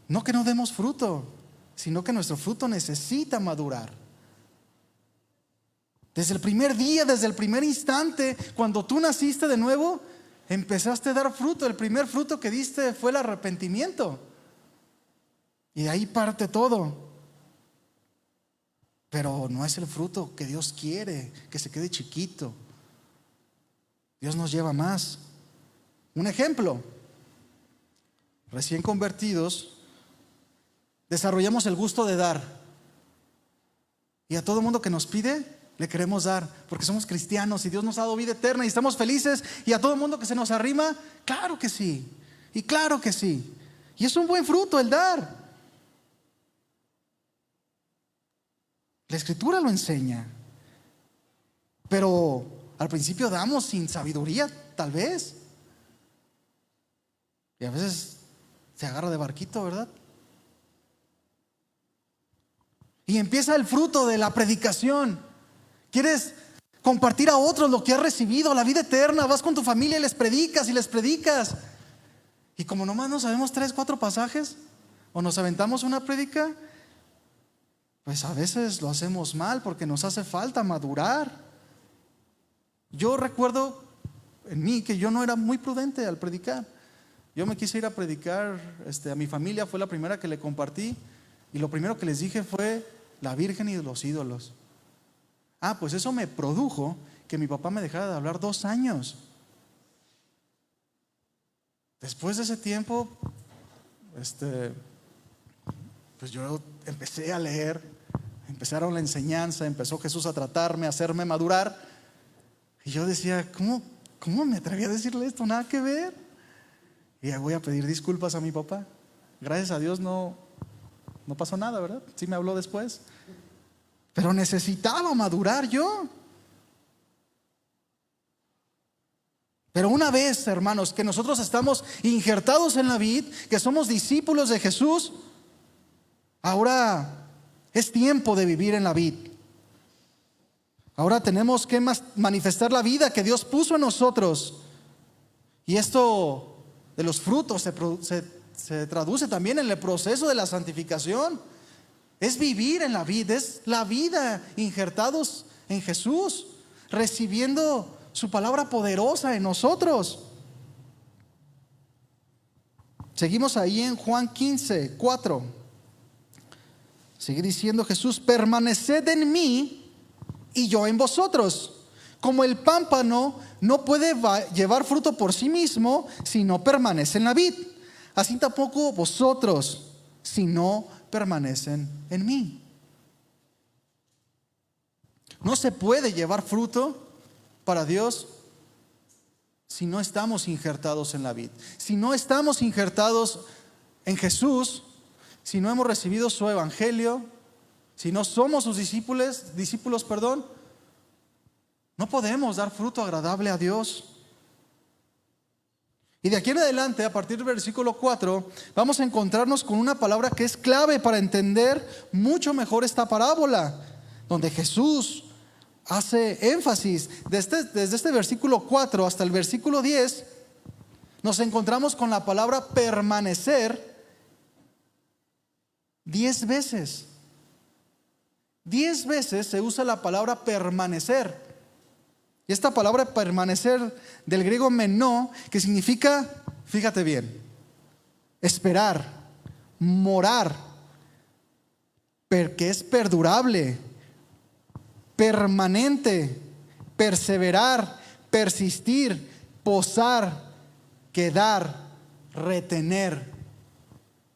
No que no demos fruto, sino que nuestro fruto necesita madurar. Desde el primer día, desde el primer instante, cuando tú naciste de nuevo, empezaste a dar fruto. El primer fruto que diste fue el arrepentimiento. Y de ahí parte todo. Pero no es el fruto que Dios quiere, que se quede chiquito. Dios nos lleva más. Un ejemplo. Recién convertidos, desarrollamos el gusto de dar. Y a todo mundo que nos pide, le queremos dar, porque somos cristianos y Dios nos ha dado vida eterna y estamos felices. Y a todo mundo que se nos arrima, claro que sí. Y claro que sí. Y es un buen fruto el dar. La Escritura lo enseña. Pero al principio damos sin sabiduría, tal vez. Y a veces se agarra de barquito, ¿verdad? Y empieza el fruto de la predicación. Quieres compartir a otros lo que has recibido, la vida eterna. Vas con tu familia y les predicas y les predicas. Y como nomás no sabemos 3, 4 pasajes, o nos aventamos una prédica, pues a veces lo hacemos mal porque nos hace falta madurar. Yo recuerdo en mí que yo no era muy prudente al predicar. Yo me quise ir a predicar a mi familia, fue la primera que le compartí. Y lo primero que les dije fue la Virgen y los ídolos. Pues eso me produjo que mi papá me dejara de hablar 2 años. Después de ese tiempo, pues yo empecé a leer, empezaron la enseñanza, empezó Jesús a tratarme, a hacerme madurar. Y yo decía, ¿cómo me atreví a decirle esto? Nada que ver. Y voy a pedir disculpas a mi papá. Gracias a Dios no pasó nada, ¿verdad? Sí me habló después. Pero necesitaba madurar yo. Pero una vez, hermanos, que nosotros estamos injertados en la vid, que somos discípulos de Jesús, ahora es tiempo de vivir en la vid. Ahora tenemos que manifestar la vida que Dios puso en nosotros. Y esto de los frutos se traduce también en el proceso de la santificación. Es vivir en la vida, es la vida injertados en Jesús, recibiendo su palabra poderosa en nosotros. Seguimos ahí en Juan 15, 4. Sigue diciendo Jesús: permaneced en mí y yo en vosotros. Como el pámpano no puede llevar fruto por sí mismo si no permanece en la vid, así tampoco vosotros si no permanecen en mí. No se puede llevar fruto para Dios si no estamos injertados en la vid, si no estamos injertados en Jesús, si no hemos recibido su evangelio, si no somos sus discípulos, no podemos dar fruto agradable a Dios. Y de aquí en adelante, a partir del versículo 4, vamos a encontrarnos con una palabra que es clave para entender mucho mejor esta parábola. donde Jesús hace énfasis. Desde este versículo 4 hasta el versículo 10, nos encontramos con la palabra permanecer 10 veces. 10 veces se usa la palabra permanecer. Y esta palabra permanecer del griego menó, que significa, fíjate bien, esperar, morar, que es perdurable, permanente, perseverar, persistir, posar, quedar, retener.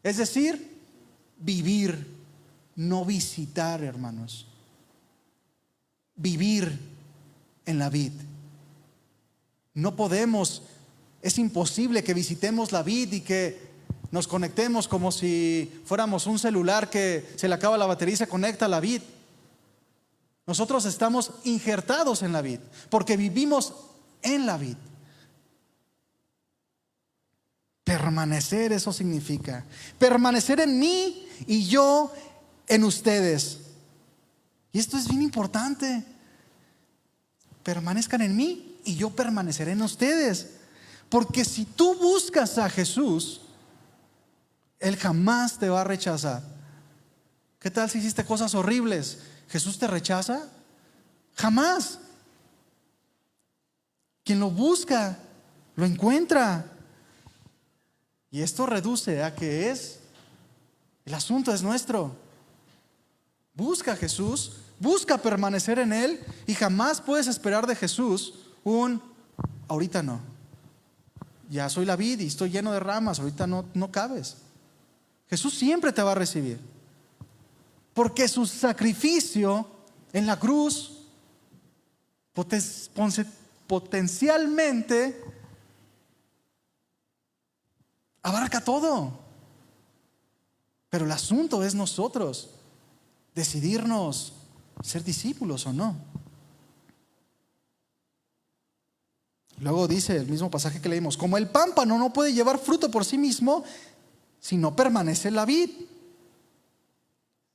Es decir, vivir, no visitar, hermanos. Vivir en la vid. No podemos, es imposible que visitemos la vid y que nos conectemos como si fuéramos un celular que se le acaba la batería y se conecta a la vid. Nosotros estamos injertados en la vid porque vivimos en la vid. Permanecer, eso significa permanecer en mí y yo en ustedes. Y esto es bien importante. Permanezcan en mí y yo permaneceré en ustedes. Porque si tú buscas a Jesús, Él jamás te va a rechazar. ¿Qué tal si hiciste cosas horribles? ¿Jesús te rechaza? Jamás. Quien lo busca, lo encuentra. Y esto reduce a que el asunto es nuestro. Busca a Jesús, busca permanecer en Él y jamás puedes esperar de Jesús ahorita no. Ya soy la vid y estoy lleno de ramas, ahorita no cabes. Jesús siempre te va a recibir. Porque su sacrificio en la cruz potencialmente abarca todo. Pero el asunto es nosotros decidirnos ser discípulos o no. Luego dice el mismo pasaje que leímos: como el pámpano no puede llevar fruto por sí mismo si no permanece en la vid.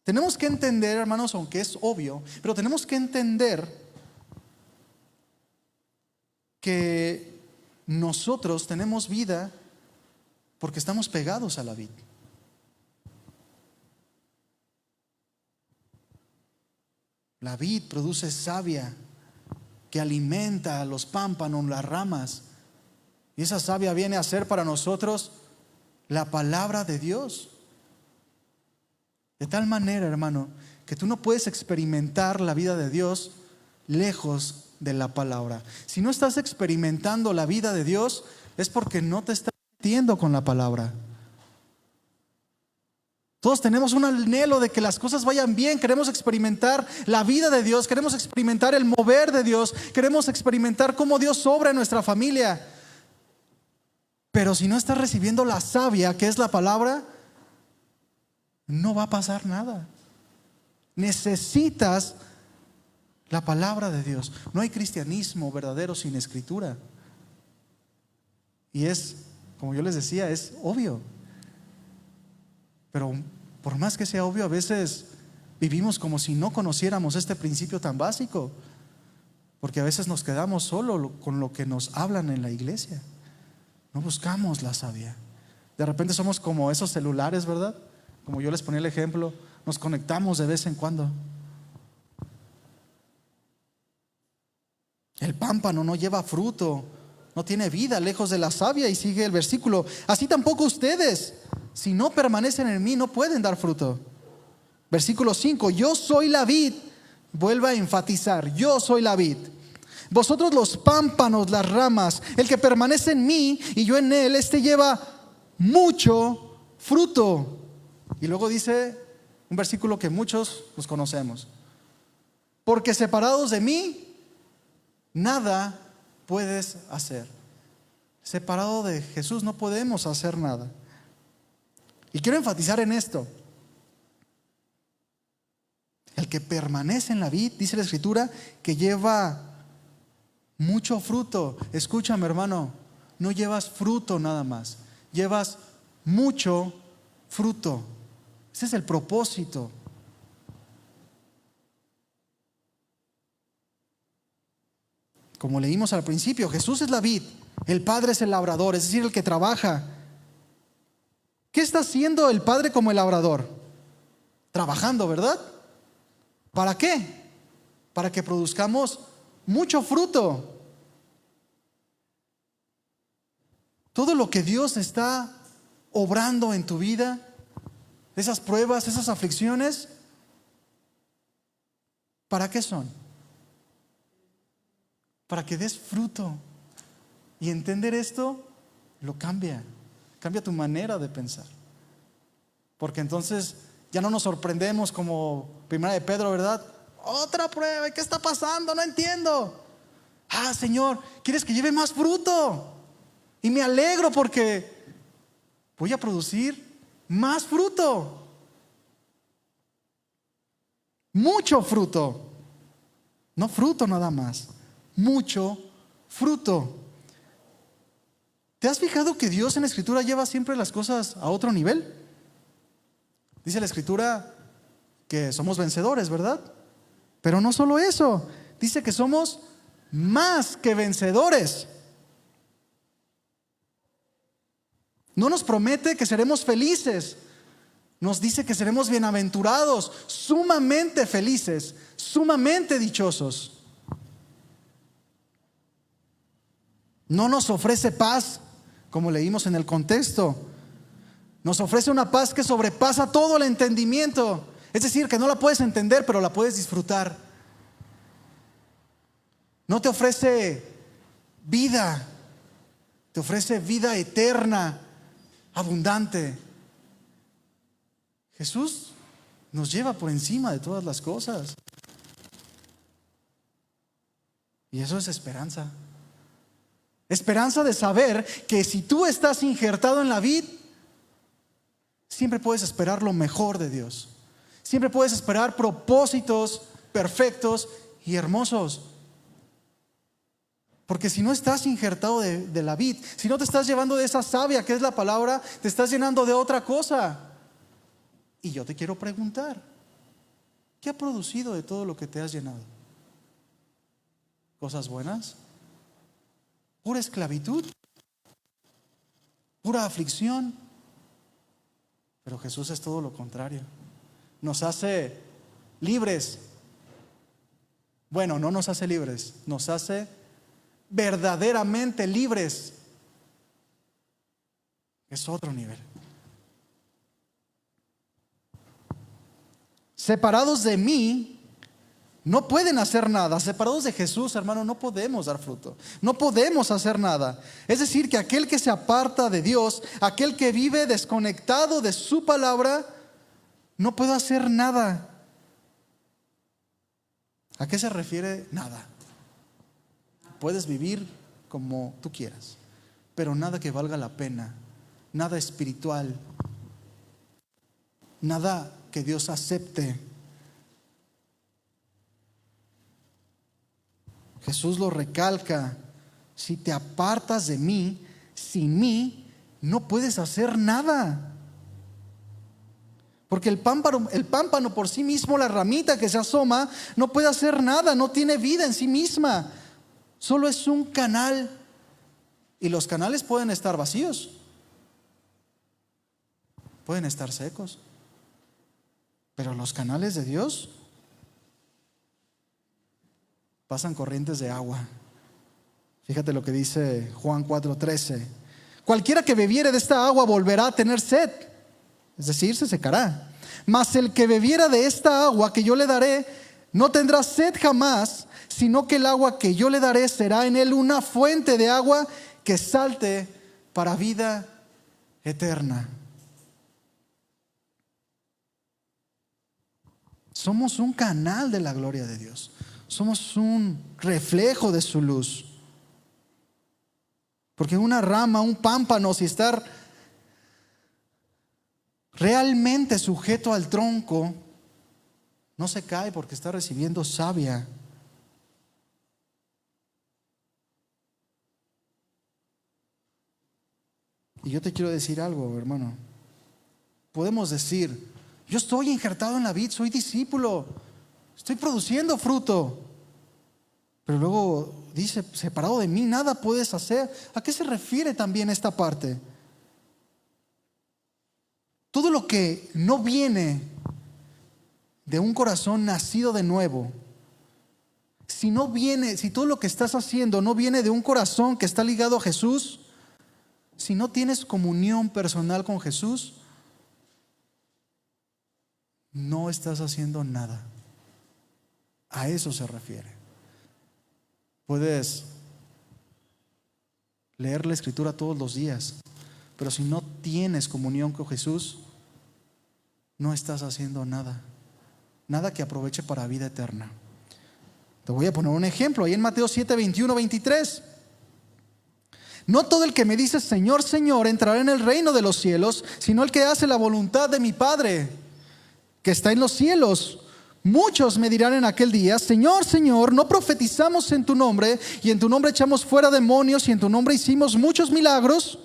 Tenemos que entender, hermanos, aunque es obvio, pero tenemos que entender que nosotros tenemos vida porque estamos pegados a la vid. La vid produce savia que alimenta a los pámpanos, las ramas. Y esa savia viene a ser para nosotros la palabra de Dios. De tal manera, hermano, que tú no puedes experimentar la vida de Dios lejos de la palabra. Si no estás experimentando la vida de Dios, es porque no te estás metiendo con la palabra. Todos tenemos un anhelo de que las cosas vayan bien. Queremos experimentar la vida de Dios. Queremos experimentar el mover de Dios. Queremos experimentar cómo Dios obra en nuestra familia. Pero si no estás recibiendo la savia, que es la palabra, no va a pasar nada. Necesitas la palabra de Dios. No hay cristianismo verdadero sin escritura. Y como yo les decía, es obvio. Pero por más que sea obvio, a veces vivimos como si no conociéramos este principio tan básico. Porque a veces nos quedamos solo con lo que nos hablan en la iglesia. No buscamos la savia. De repente somos como esos celulares, ¿verdad? Como yo les ponía el ejemplo, nos conectamos de vez en cuando. El pámpano no lleva fruto, no tiene vida lejos de la savia. Y sigue el versículo: así tampoco ustedes, si no permanecen en mí, no pueden dar fruto. Versículo 5: yo soy la vid. Vuelve a enfatizar: yo soy la vid. Vosotros los pámpanos, las ramas. El que permanece en mí y yo en él, este lleva mucho fruto. Y luego dice un versículo que muchos los conocemos: porque separados de mí, nada puedes hacer. Separado de Jesús no podemos hacer nada. Y quiero enfatizar en esto: el que permanece en la vid, dice la Escritura, que lleva mucho fruto. Escúchame, hermano, no llevas fruto nada más, llevas mucho fruto. Ese es el propósito. Como leímos al principio, Jesús es la vid, el Padre es el labrador, es decir, el que trabaja. ¿Qué está haciendo el Padre como el labrador? Trabajando, ¿verdad? ¿Para qué? Para que produzcamos mucho fruto. Todo lo que Dios está obrando en tu vida, esas pruebas, esas aflicciones, ¿para qué son? Para que des fruto. Y entender esto lo cambia tu manera de pensar. Porque entonces ya no nos sorprendemos como Primera de Pedro, ¿verdad? Otra prueba, ¿qué está pasando? No entiendo. Señor, ¿quieres que lleve más fruto? Y me alegro porque voy a producir más fruto. Mucho fruto. No fruto nada más. Mucho fruto. ¿Te has fijado que Dios en la Escritura lleva siempre las cosas a otro nivel? Dice la Escritura que somos vencedores, ¿verdad? Pero no solo eso, dice que somos más que vencedores. No nos promete que seremos felices, nos dice que seremos bienaventurados, sumamente felices, sumamente dichosos. No nos ofrece paz, como leímos en el contexto. Nos ofrece una paz que sobrepasa todo el entendimiento. Es decir, que no la puedes entender, pero la puedes disfrutar. No te ofrece vida, te ofrece vida eterna, abundante. Jesús nos lleva por encima de todas las cosas. Y eso es esperanza. Esperanza de saber que si tú estás injertado en la vid, siempre puedes esperar lo mejor de Dios. Siempre puedes esperar propósitos perfectos y hermosos. Porque si no estás injertado de la vid, si no te estás llevando de esa savia que es la palabra, te estás llenando de otra cosa. Y yo te quiero preguntar, ¿qué ha producido de todo lo que te has llenado? ¿Cosas buenas? ¿Pura esclavitud? ¿Pura aflicción? Pero Jesús es todo lo contrario. Nos hace libres. Bueno, no nos hace libres, nos hace verdaderamente libres. Es otro nivel. Separados de mí, no pueden hacer nada. Separados de Jesús, hermano, no podemos dar fruto. No podemos hacer nada. Es decir, que aquel que se aparta de Dios, aquel que vive desconectado de su palabra, no puede hacer nada. ¿A qué se refiere nada? Puedes vivir como tú quieras, pero nada que valga la pena, nada espiritual, nada que Dios acepte. Jesús lo recalca: si te apartas de mí, sin mí no puedes hacer nada. Porque el pámpano por sí mismo, la ramita que se asoma, no puede hacer nada, no tiene vida en sí misma. Solo es un canal. Y los canales pueden estar vacíos, pueden estar secos, pero los canales de Dios pasan corrientes de agua. Fíjate lo que dice Juan 4:13. Cualquiera que bebiere de esta agua volverá a tener sed, es decir, se secará. Mas el que bebiera de esta agua que yo le daré no tendrá sed jamás, sino que el agua que yo le daré será en él una fuente de agua que salte para vida eterna. Somos un canal de la gloria de Dios. Somos un reflejo de su luz. Porque una rama, un pámpano, si está realmente sujeto al tronco, no se cae porque está recibiendo savia. Y yo te quiero decir algo, hermano. Podemos decir: yo estoy injertado en la vid, soy discípulo, estoy produciendo fruto. Pero luego dice, separado de mí nada puedes hacer. ¿A qué se refiere también esta parte? Todo lo que no viene de un corazón nacido de nuevo, si todo lo que estás haciendo no viene de un corazón que está ligado a Jesús, si no tienes comunión personal con Jesús, no estás haciendo nada. A eso se refiere. Puedes leer la Escritura todos los días, pero si no tienes comunión con Jesús, no estás haciendo nada. Nada que aproveche para vida eterna. Te voy a poner un ejemplo. Ahí en Mateo 7, 21, 23. No todo el que me dice Señor, Señor entrará en el reino de los cielos, sino el que hace la voluntad de mi Padre que está en los cielos. Muchos me dirán en aquel día, Señor, Señor, ¿no profetizamos en tu nombre, y en tu nombre echamos fuera demonios, y en tu nombre hicimos muchos milagros?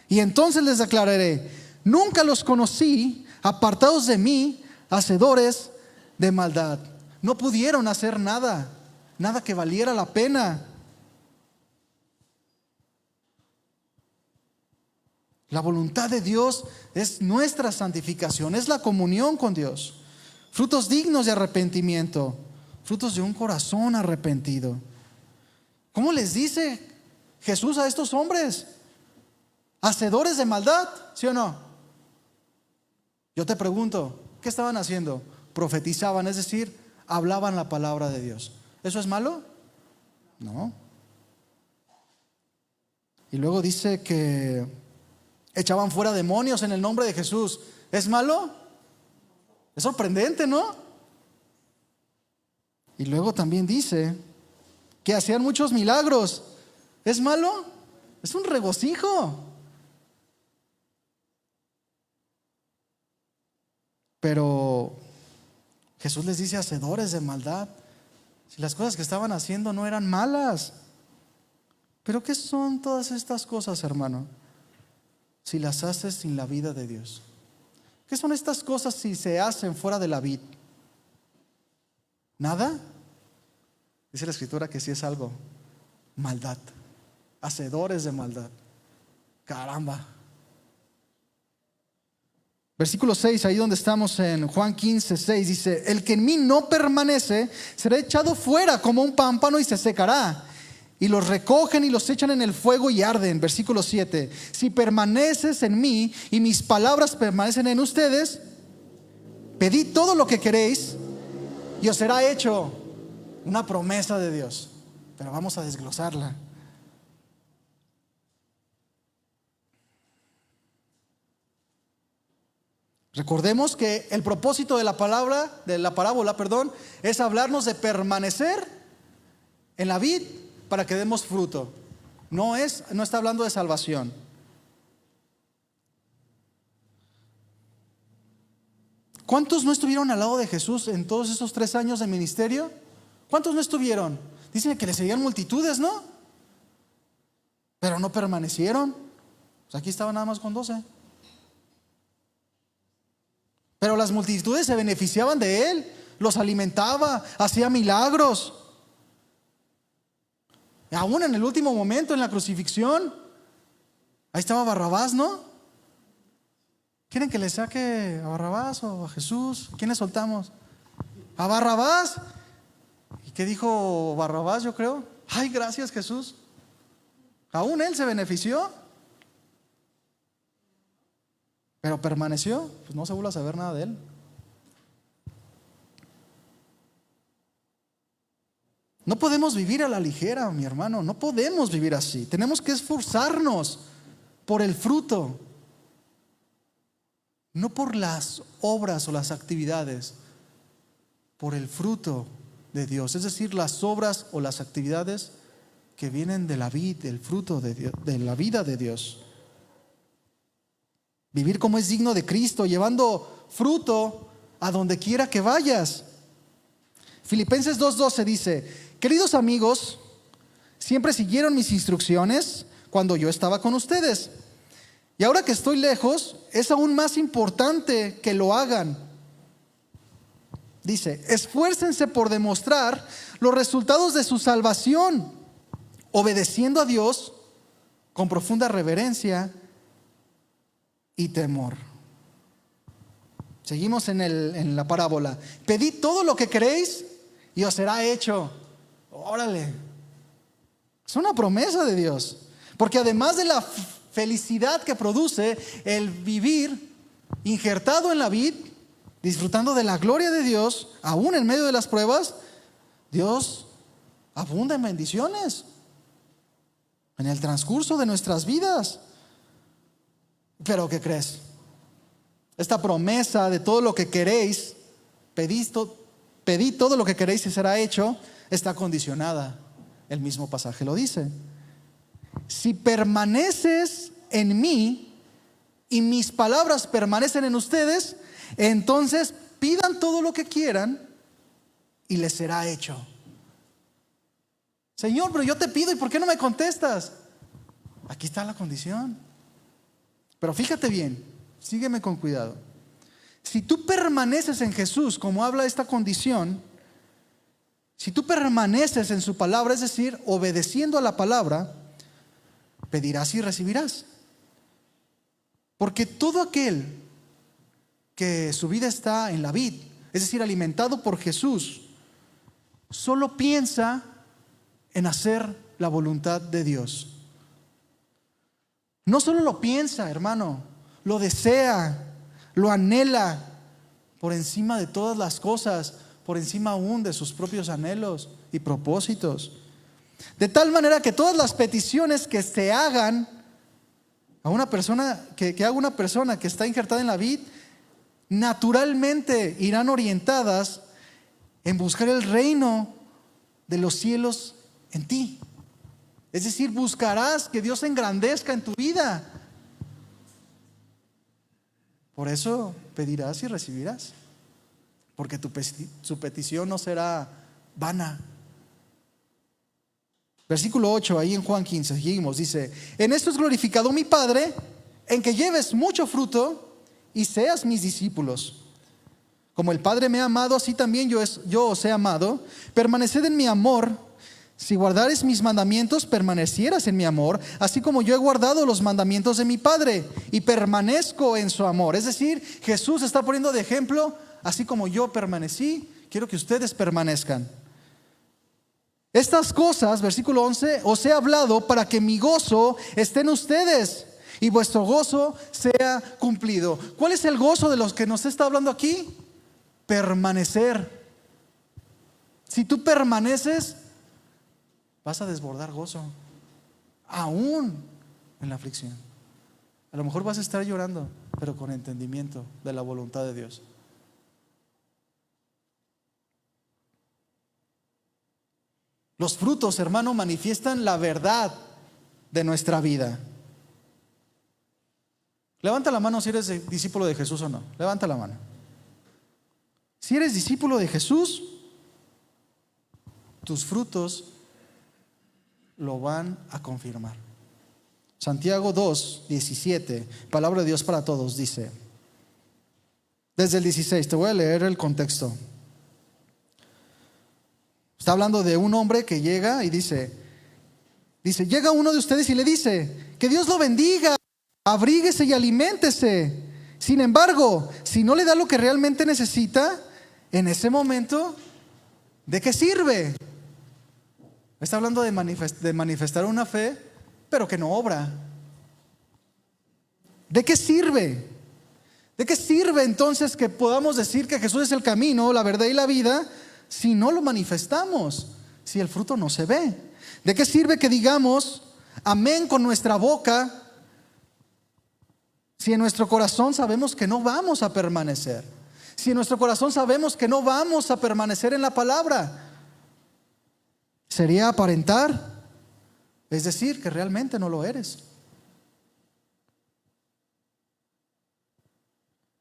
Y entonces les declararé, nunca los conocí, apartados de mí, hacedores de maldad. No pudieron hacer nada que valiera la pena. La voluntad de Dios es nuestra santificación, es la comunión con Dios. Frutos dignos de arrepentimiento, frutos de un corazón arrepentido. ¿Cómo les dice Jesús a estos hombres? ¿Hacedores de maldad? ¿Sí o no? Yo te pregunto, ¿qué estaban haciendo? Profetizaban, es decir, hablaban la palabra de Dios. ¿Eso es malo? No. Y luego dice que echaban fuera demonios en el nombre de Jesús. ¿Es malo? Es sorprendente, ¿no? Y luego también dice que hacían muchos milagros. ¿Es malo? Es un regocijo. Pero Jesús les dice hacedores de maldad. Si las cosas que estaban haciendo no eran malas. ¿Pero qué son todas estas cosas, hermano? Si las haces sin la vida de Dios. ¿Qué son estas cosas si se hacen fuera de la vid? ¿Nada? Dice la Escritura que sí es algo. Maldad. Hacedores de maldad. Caramba. Versículo 6, ahí donde estamos en Juan 15, 6, dice: el que en mí no permanece será echado fuera como un pámpano y se secará. Y los recogen y los echan en el fuego y arden. Versículo 7. Si permaneces en mí y mis palabras permanecen en ustedes, pedid todo lo que queréis y os será hecho. Una promesa de Dios. Pero vamos a desglosarla. Recordemos que el propósito de la parábola, es hablarnos de permanecer en la vid para que demos fruto. No está hablando de salvación. ¿Cuántos no estuvieron al lado de Jesús en todos esos 3 años de ministerio? ¿Cuántos no estuvieron? Dicen que le seguían multitudes, ¿no? Pero no permanecieron. Pues aquí estaban nada más con 12. Pero las multitudes se beneficiaban de él, los alimentaba, hacía milagros. Aún en el último momento, en la crucifixión, ahí estaba Barrabás, ¿no? ¿Quieren que le saque a Barrabás o a Jesús? ¿Quiénes soltamos? A Barrabás. ¿Y qué dijo Barrabás, yo creo? Ay, gracias, Jesús. Aún él se benefició. Pero permaneció, pues no se vuelve a saber nada de él. No podemos vivir a la ligera, mi hermano, no podemos vivir así. Tenemos que esforzarnos por el fruto, no por las obras o las actividades, por el fruto de Dios. Es decir, las obras o las actividades que vienen de la vida, del fruto de Dios, de la vida de Dios. Vivir como es digno de Cristo, llevando fruto a donde quiera que vayas. Filipenses 2:12 dice: queridos amigos, siempre siguieron mis instrucciones cuando yo estaba con ustedes. Y ahora que estoy lejos, es aún más importante que lo hagan. Dice, esfuércense por demostrar los resultados de su salvación, obedeciendo a Dios con profunda reverencia y temor. Seguimos en la parábola. Pedid todo lo que queréis y os será hecho. Órale. Es una promesa de Dios. Porque además de la felicidad que produce el vivir injertado en la vid, disfrutando de la gloria de Dios, aún en medio de las pruebas, Dios abunda en bendiciones en el transcurso de nuestras vidas. Pero ¿qué crees? Esta promesa de todo lo que queréis, pedid todo lo que queréis y será hecho, está condicionada. El mismo pasaje lo dice. Si permaneces en mí y mis palabras permanecen en ustedes, entonces pidan todo lo que quieran y les será hecho. Señor, pero yo te pido, ¿y por qué no me contestas? Aquí está la condición. Pero fíjate bien, sígueme con cuidado. Si tú permaneces en Jesús, como habla esta condición, si tú permaneces en su palabra, es decir, obedeciendo a la palabra, pedirás y recibirás. Porque todo aquel que su vida está en la vid, es decir, alimentado por Jesús, solo piensa en hacer la voluntad de Dios. No solo lo piensa, hermano, lo desea, lo anhela por encima de todas las cosas, por encima aún de sus propios anhelos y propósitos. De tal manera que todas las peticiones que se hagan a una persona, que haga una persona que está injertada en la vid, naturalmente irán orientadas en buscar el reino de los cielos en ti. Es decir, buscarás que Dios se engrandezca en tu vida. Por eso pedirás y recibirás, porque su petición no será vana. Versículo 8, ahí en Juan 15, seguimos, dice: en esto es glorificado mi Padre, en que lleves mucho fruto y seas mis discípulos. Como el Padre me ha amado, así también yo os he amado. Permaneced en mi amor. Si guardares mis mandamientos, permanecieras en mi amor, así como yo he guardado los mandamientos de mi Padre y permanezco en su amor. Es decir, Jesús está poniendo de ejemplo: así como yo permanecí, quiero que ustedes permanezcan. Estas cosas, versículo 11, os he hablado para que mi gozo esté en ustedes y vuestro gozo sea cumplido. ¿Cuál es el gozo de los que nos está hablando aquí? Permanecer. Si tú permaneces, vas a desbordar gozo, aún en la aflicción. A lo mejor vas a estar llorando, pero con entendimiento de la voluntad de Dios. Los frutos, hermano, manifiestan la verdad de nuestra vida. Levanta la mano si eres discípulo de Jesús o no. Levanta la mano. Si eres discípulo de Jesús, tus frutos lo van a confirmar. Santiago 2:17, palabra de Dios para todos, dice, desde el 16, te voy a leer el contexto. Está hablando de un hombre que llega y dice, llega uno de ustedes y le dice: que Dios lo bendiga, abríguese y aliméntese. Sin embargo, si no le da lo que realmente necesita, en ese momento, ¿de qué sirve? Está hablando de manifestar una fe, pero que no obra. ¿De qué sirve? ¿De qué sirve entonces que podamos decir que Jesús es el camino, la verdad y la vida, si no lo manifestamos, si el fruto no se ve? ¿De qué sirve que digamos amén con nuestra boca, si en nuestro corazón sabemos que no vamos a permanecer? Si en nuestro corazón sabemos que no vamos a permanecer en la palabra. Sería aparentar, es decir, que realmente no lo eres.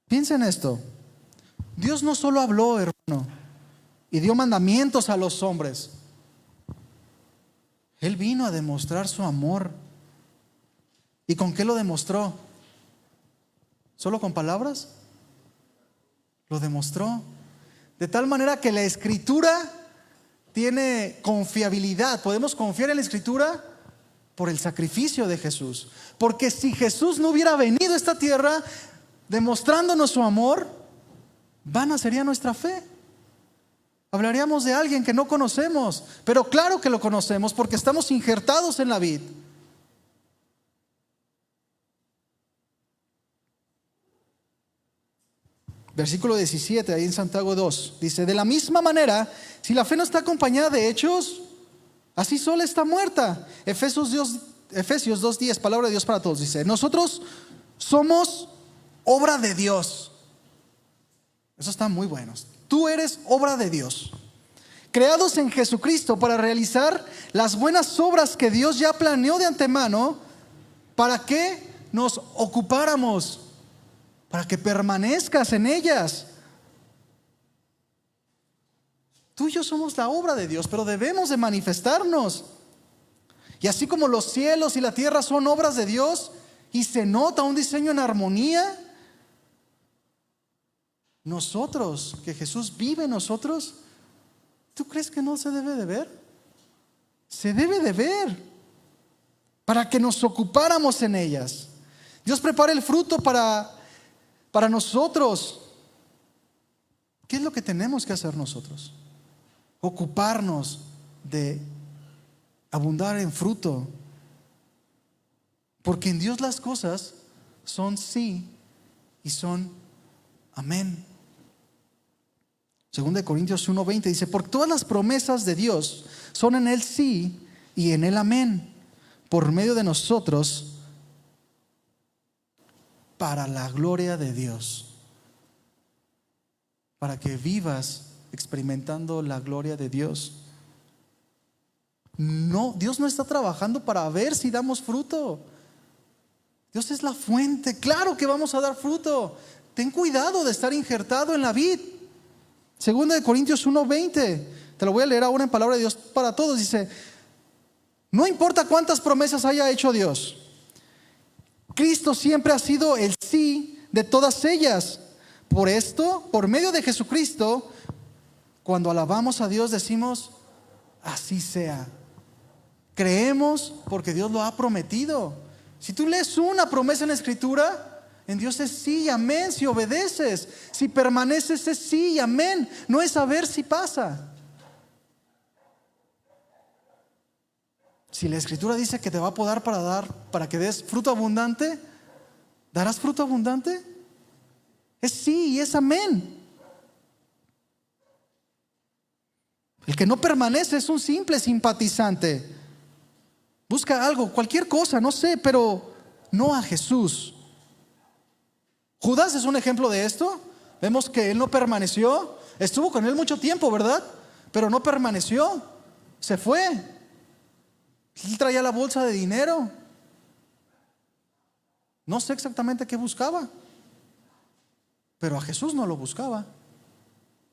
Piensa en esto. Dios no solo habló, hermano, y dio mandamientos a los hombres. Él vino a demostrar su amor. ¿Y con qué lo demostró? ¿Solo con palabras? Lo demostró De tal manera que la Escritura tiene confiabilidad. Podemos confiar en la Escritura por el sacrificio de Jesús. Porque si Jesús no hubiera venido a esta tierra demostrándonos su amor, vana sería nuestra fe. Hablaríamos de alguien que no conocemos, pero claro que lo conocemos porque estamos injertados en la vid. Versículo 17, ahí en Santiago 2, dice: de la misma manera, si la fe no está acompañada de hechos, así sola está muerta. Efesios 2:10, palabra de Dios para todos, dice: nosotros somos obra de Dios. Eso está muy bueno. Tú eres obra de Dios, creados en Jesucristo para realizar las buenas obras que Dios ya planeó de antemano para que nos ocupáramos, para que permanezcas en ellas. Tú y yo somos la obra de Dios, pero debemos de manifestarnos. Y así como los cielos y la tierra son obras de Dios y se nota un diseño en armonía, nosotros, que Jesús vive en nosotros, ¿tú crees que no se debe de ver? Se debe de ver para que nos ocupáramos en ellas. Dios prepara el fruto para nosotros. ¿Qué es lo que tenemos que hacer nosotros? Ocuparnos de abundar en fruto. Porque en Dios las cosas son sí y son amén. 2 Corintios 1:20 dice: por todas las promesas de Dios son en Él sí y en Él amén, por medio de nosotros, para la gloria de Dios. Para que vivas experimentando la gloria de Dios. No, Dios no está trabajando para ver si damos fruto. Dios es la fuente. Claro que vamos a dar fruto. Ten cuidado de estar injertado en la vid. 2 Corintios 1:20, te lo voy a leer ahora en palabra de Dios para todos. Dice: no importa cuántas promesas haya hecho Dios, Cristo siempre ha sido el sí de todas ellas. Por esto, por medio de Jesucristo, cuando alabamos a Dios decimos: así sea. Creemos porque Dios lo ha prometido. Si tú lees una promesa en la Escritura, en Dios es sí y amén si obedeces. Si permaneces es sí y amén. No es saber si pasa. Si la Escritura dice que te va a podar para que des fruto abundante, ¿darás fruto abundante? Es sí y es amén. El que no permanece es un simple simpatizante. Busca algo, cualquier cosa, no sé, pero no a Jesús. Judas es un ejemplo de esto. Vemos que él no permaneció. Estuvo con él mucho tiempo, ¿verdad? Pero no permaneció. Se fue. Él traía la bolsa de dinero. No sé exactamente qué buscaba, pero a Jesús no lo buscaba.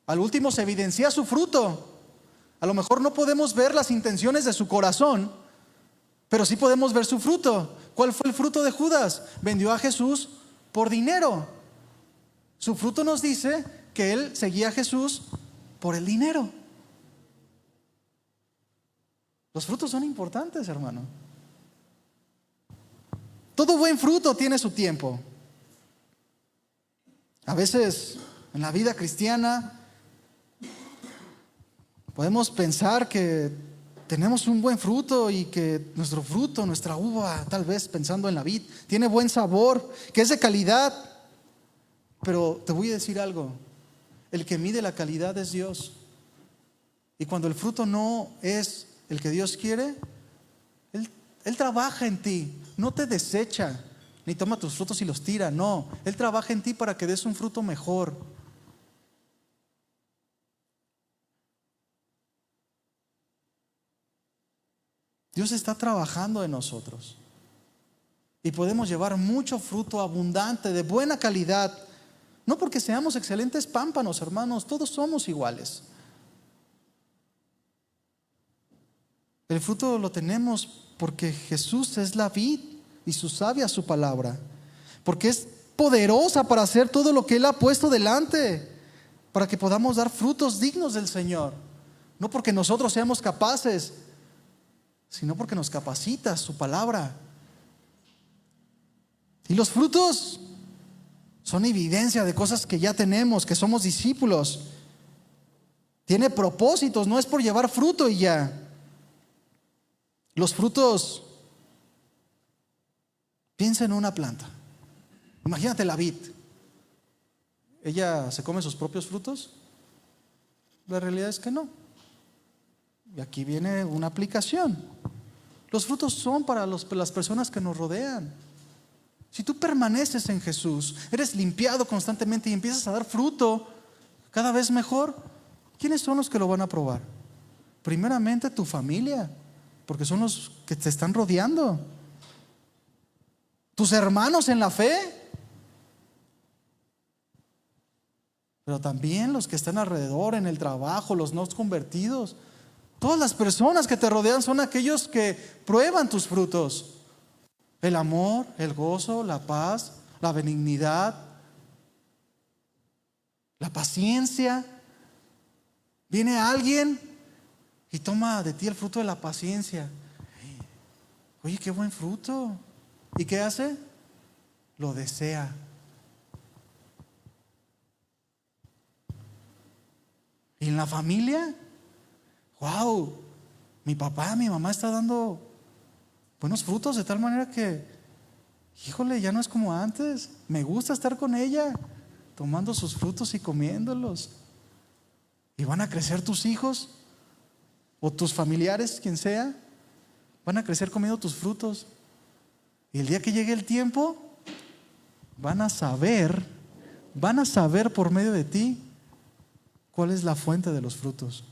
Al último se evidencia su fruto. A lo mejor no podemos ver las intenciones de su corazón, pero sí podemos ver su fruto. ¿Cuál fue el fruto de Judas? Vendió a Jesús por dinero. Su fruto nos dice que él seguía a Jesús por el dinero. Los frutos son importantes, hermano. Todo buen fruto tiene su tiempo. A veces en la vida cristiana podemos pensar que tenemos un buen fruto y que nuestro fruto, nuestra uva, tal vez pensando en la vid, tiene buen sabor, que es de calidad. Pero te voy a decir algo: el que mide la calidad es Dios. Y cuando el fruto no es el que Dios quiere, Él trabaja en ti, no te desecha, ni toma tus frutos y los tira. No, Él trabaja en ti para que des un fruto mejor. Dios está trabajando en nosotros y podemos llevar mucho fruto abundante, de buena calidad. No porque seamos excelentes pámpanos, hermanos, todos somos iguales. El fruto lo tenemos porque Jesús es la vid y su savia su palabra, porque es poderosa para hacer todo lo que Él ha puesto delante. para que podamos dar frutos dignos del Señor. No porque nosotros seamos capaces, sino porque nos capacita su palabra. Y los frutos son evidencia de cosas que ya tenemos, que somos discípulos. Tiene propósitos, no es por llevar fruto y ya. Los frutos, piensa en una planta. Imagínate la vid. ¿Ella se come sus propios frutos? La realidad es que no. Y aquí viene una aplicación. Los frutos son para las personas que nos rodean. Si tú permaneces en Jesús, eres limpiado constantemente y empiezas a dar fruto cada vez mejor, ¿quiénes son los que lo van a probar? Primeramente tu familia, porque son los que te están rodeando. Tus hermanos en la fe, pero también los que están alrededor, en el trabajo, los no convertidos. Todas las personas que te rodean son aquellos que prueban tus frutos. El amor, el gozo, la paz, la benignidad, la paciencia. Viene alguien y toma de ti el fruto de la paciencia. Oye, qué buen fruto. ¿Y qué hace? Lo desea. ¿Y en la familia? ¡Wow! Mi papá, mi mamá está dando buenos frutos de tal manera que, híjole, ya no es como antes. Me gusta estar con ella, tomando sus frutos y comiéndolos. Y van a crecer tus hijos o tus familiares, quien sea, van a crecer comiendo tus frutos. Y el día que llegue el tiempo, van a saber por medio de ti cuál es la fuente de los frutos.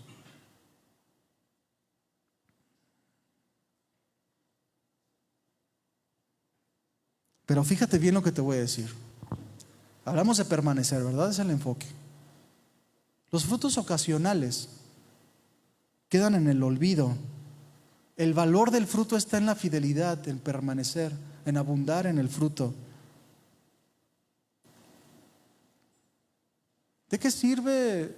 Pero fíjate bien lo que te voy a decir. Hablamos de permanecer, ¿verdad? Es el enfoque. Los frutos ocasionales quedan en el olvido. El valor del fruto está en la fidelidad, en permanecer, en abundar en el fruto. ¿De qué sirve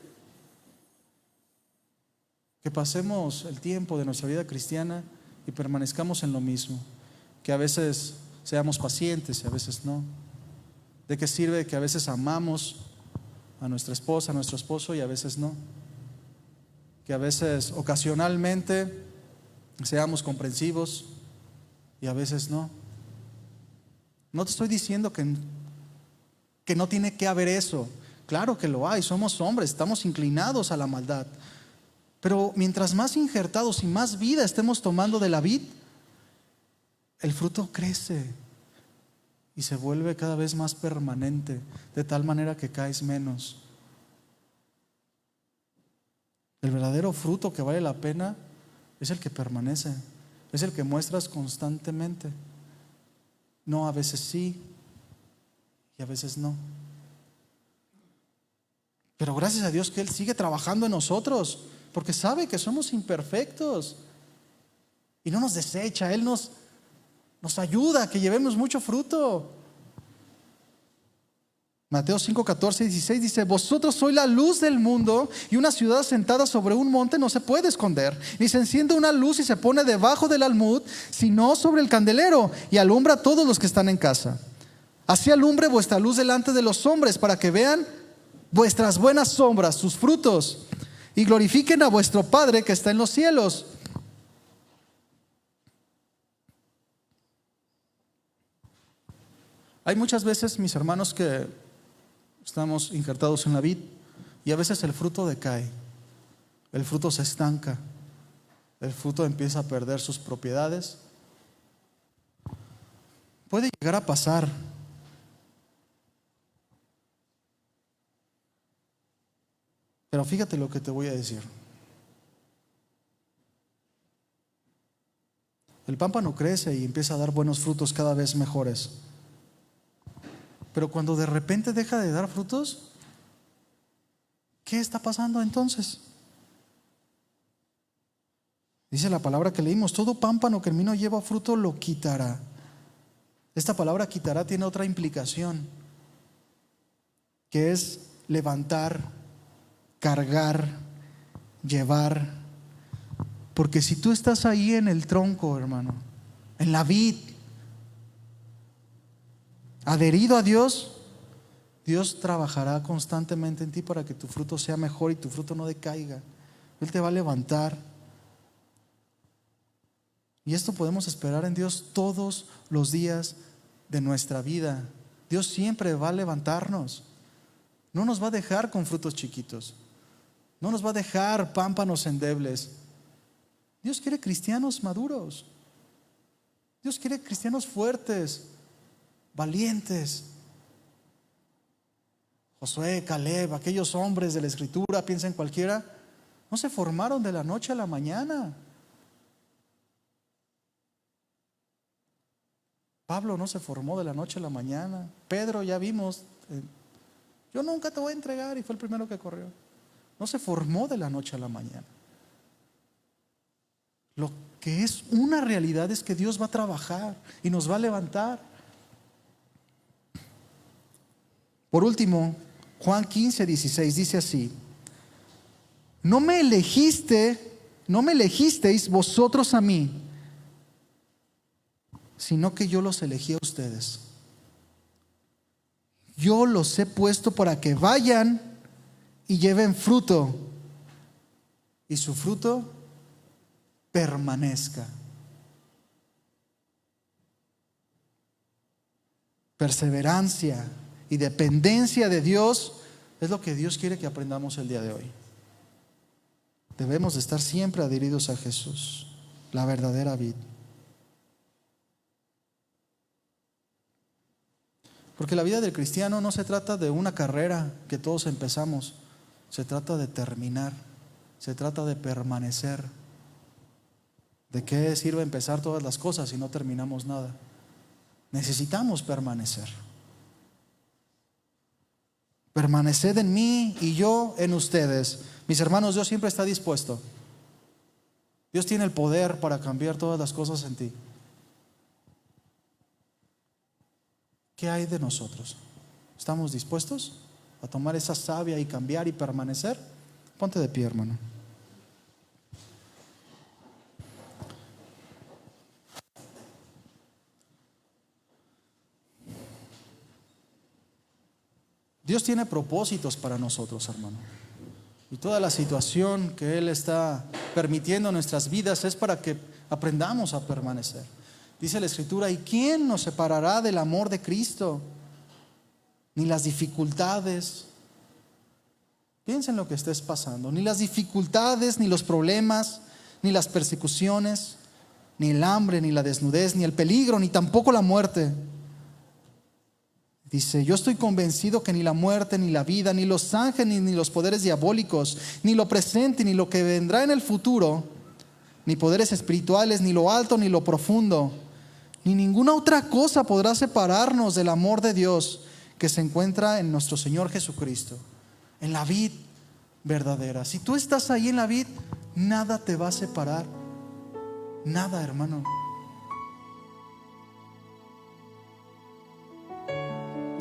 que pasemos el tiempo de nuestra vida cristiana y permanezcamos en lo mismo? Que a veces seamos pacientes y a veces no. ¿De qué sirve que a veces amamos a nuestra esposa, a nuestro esposo y a veces no? Que a veces ocasionalmente seamos comprensivos y a veces no. No te estoy diciendo que no tiene que haber eso. Claro que lo hay, somos hombres, estamos inclinados a la maldad. Pero mientras más injertados y más vida estemos tomando de la vid, el fruto crece y se vuelve cada vez más permanente, de tal manera que caes menos. El verdadero fruto que vale la pena es el que permanece, es el que muestras constantemente. No, a veces sí y a veces no. Pero gracias a Dios que Él sigue trabajando en nosotros, porque sabe que somos imperfectos y no nos desecha. Él nos ayuda a que llevemos mucho fruto. Mateo 5, 14 y 16 dice: vosotros sois la luz del mundo, y una ciudad asentada sobre un monte no se puede esconder, ni se enciende una luz y se pone debajo del almud, sino sobre el candelero, y alumbra a todos los que están en casa. Así alumbre vuestra luz delante de los hombres, para que vean vuestras buenas obras, sus frutos, y glorifiquen a vuestro Padre que está en los cielos. Hay muchas veces, mis hermanos, que estamos injertados en la vid y a veces el fruto decae, el fruto se estanca, el fruto empieza a perder sus propiedades. Puede llegar a pasar. Pero fíjate lo que te voy a decir. El pámpano crece y empieza a dar buenos frutos cada vez mejores. Pero cuando de repente deja de dar frutos, ¿qué está pasando entonces? Dice la palabra que leímos: todo pámpano que en mí no lleva fruto lo quitará. Esta palabra quitará tiene otra implicación, que es levantar, cargar, llevar. Porque si tú estás ahí en el tronco, hermano, en la vid, adherido a Dios, Dios trabajará constantemente en ti para que tu fruto sea mejor y tu fruto no decaiga. Él te va a levantar. Y esto podemos esperar en Dios todos los días de nuestra vida. Dios siempre va a levantarnos. No nos va a dejar con frutos chiquitos. No nos va a dejar pámpanos endebles. Dios quiere cristianos maduros. Dios quiere cristianos fuertes, valientes. Josué, Caleb, aquellos hombres de la Escritura, piensa en cualquiera, no se formaron de la noche a la mañana. Pablo no se formó de la noche a la mañana. Pedro, ya vimos, yo nunca te voy a entregar, y fue el primero que corrió. No se formó de la noche a la mañana. Lo que es una realidad es que Dios va a trabajar y nos va a levantar. Por último, Juan 15:16 dice así: no me elegisteis vosotros a mí, sino que yo los elegí a ustedes. Yo los he puesto para que vayan y lleven fruto, y su fruto permanezca. Perseverancia y dependencia de Dios es lo que Dios quiere que aprendamos el día de hoy. Debemos de estar siempre adheridos a Jesús, la verdadera vid. Porque la vida del cristiano no se trata de una carrera que todos empezamos, se trata de terminar, se trata de permanecer. ¿De qué sirve empezar todas las cosas si no terminamos nada? Necesitamos permanecer. Permaneced en mí y yo en ustedes. Mis hermanos, Dios siempre está dispuesto. Dios tiene el poder para cambiar todas las cosas en ti. ¿Qué hay de nosotros? ¿Estamos dispuestos a tomar esa savia y cambiar y permanecer? Ponte de pie, hermano. Dios tiene propósitos para nosotros, hermano. Y toda la situación que Él está permitiendo en nuestras vidas es para que aprendamos a permanecer. Dice la Escritura: ¿y quién nos separará del amor de Cristo? Ni las dificultades. Piensa en lo que estés pasando. Ni las dificultades, ni los problemas, ni las persecuciones, ni el hambre, ni la desnudez, ni el peligro, ni tampoco la muerte. Dice: yo estoy convencido que ni la muerte, ni la vida, ni los ángeles, ni los poderes diabólicos, ni lo presente, ni lo que vendrá en el futuro, ni poderes espirituales, ni lo alto, ni lo profundo, ni ninguna otra cosa podrá separarnos del amor de Dios que se encuentra en nuestro Señor Jesucristo, en la vid verdadera. Si tú estás ahí en la vid, nada te va a separar. Nada, hermano.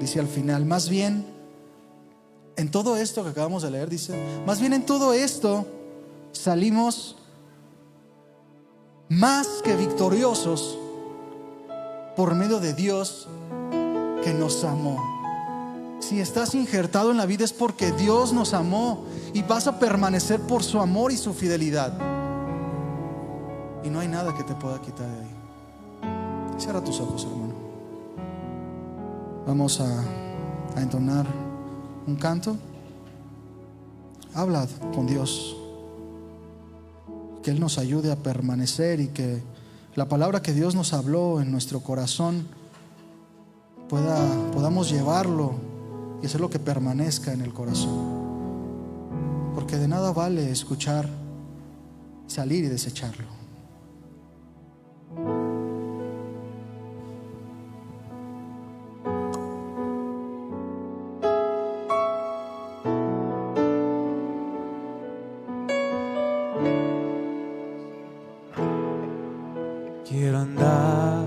Dice al final: más bien, en todo esto que acabamos de leer, dice, más bien en todo esto salimos más que victoriosos por medio de Dios que nos amó. Si estás injertado en la vida es porque Dios nos amó, y vas a permanecer por su amor y su fidelidad. Y no hay nada que te pueda quitar de ahí. Cierra tus ojos, hermano. Vamos a entonar un canto. Habla con Dios, que Él nos ayude a permanecer, y que la palabra que Dios nos habló en nuestro corazón podamos llevarlo y hacer lo que permanezca en el corazón. Porque de nada vale escuchar, salir y desecharlo. Quiero andar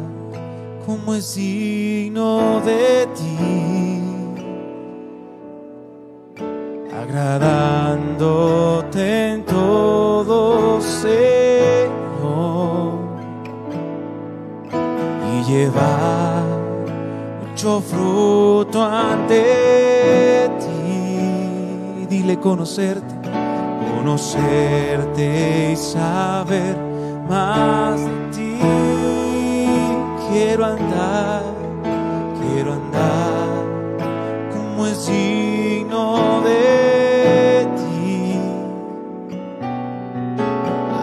como es digno de ti, agradando Señor, y llevar mucho fruto ante ti. Dile conocerte y saber más de ti. Quiero andar como es digno de ti,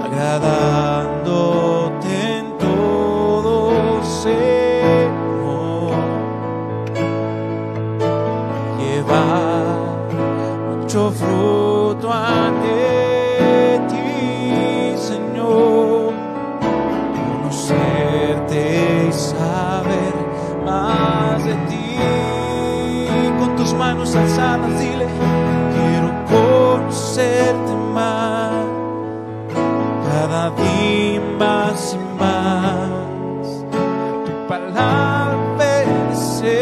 agradándote en todo, Señor. Llevar mucho fruto ante ti, Señor. Conocerte y saber más de ti. Con tus manos alzadas dile: quiero conocerte más, cada día más y más. Tu palabra obedecer,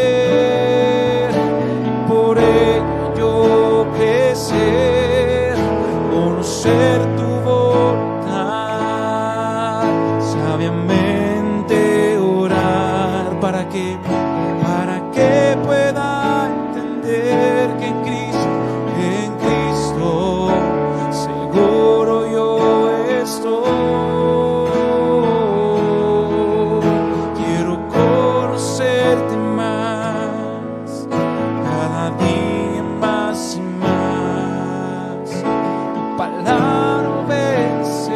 por ello crecer, conocer tu voluntad, sabiamente orar para que pueda entender que en Cristo seguro yo estoy. Quiero conocerte más, cada día más y más. Tu palabra obedecer,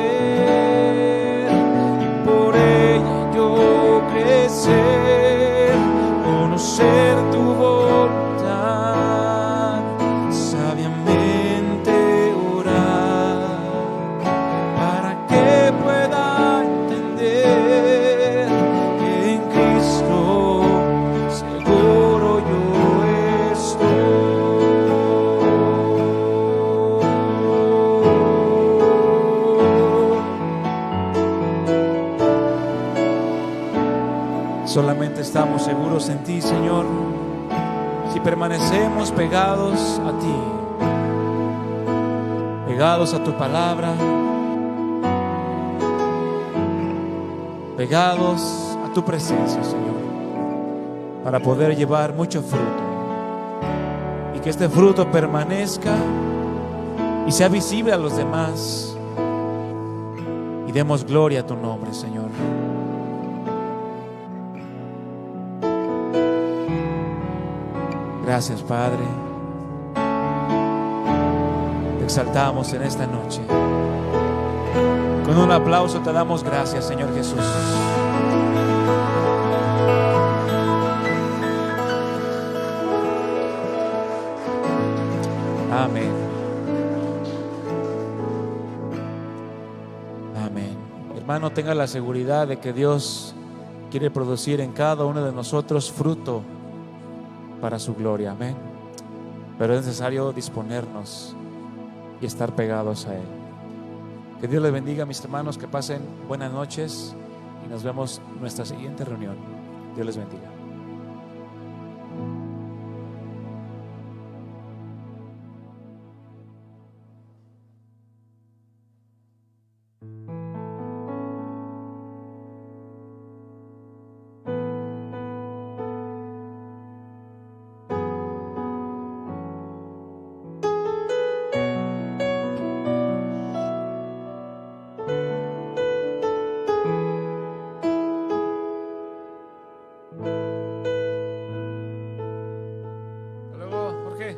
por ella yo crecer, conocer tu voluntad, sabiamente orar, para que pueda entender que en Cristo seguro yo estoy. Solamente estamos seguros en ti, Señor, si permanecemos pegados a ti, pegados a tu palabra, pegados a tu presencia, Señor, para poder llevar mucho fruto y que este fruto permanezca y sea visible a los demás y demos gloria a tu nombre, Señor. Gracias, Padre. Te exaltamos en esta noche. Con un aplauso te damos gracias, Señor Jesús. Amén. Amén. Hermano, tenga la seguridad de que Dios quiere producir en cada uno de nosotros fruto para su gloria, amén. Pero es necesario disponernos y estar pegados a Él. Que Dios les bendiga, mis hermanos, que pasen buenas noches y nos vemos en nuestra siguiente reunión. Dios les bendiga. Jorge.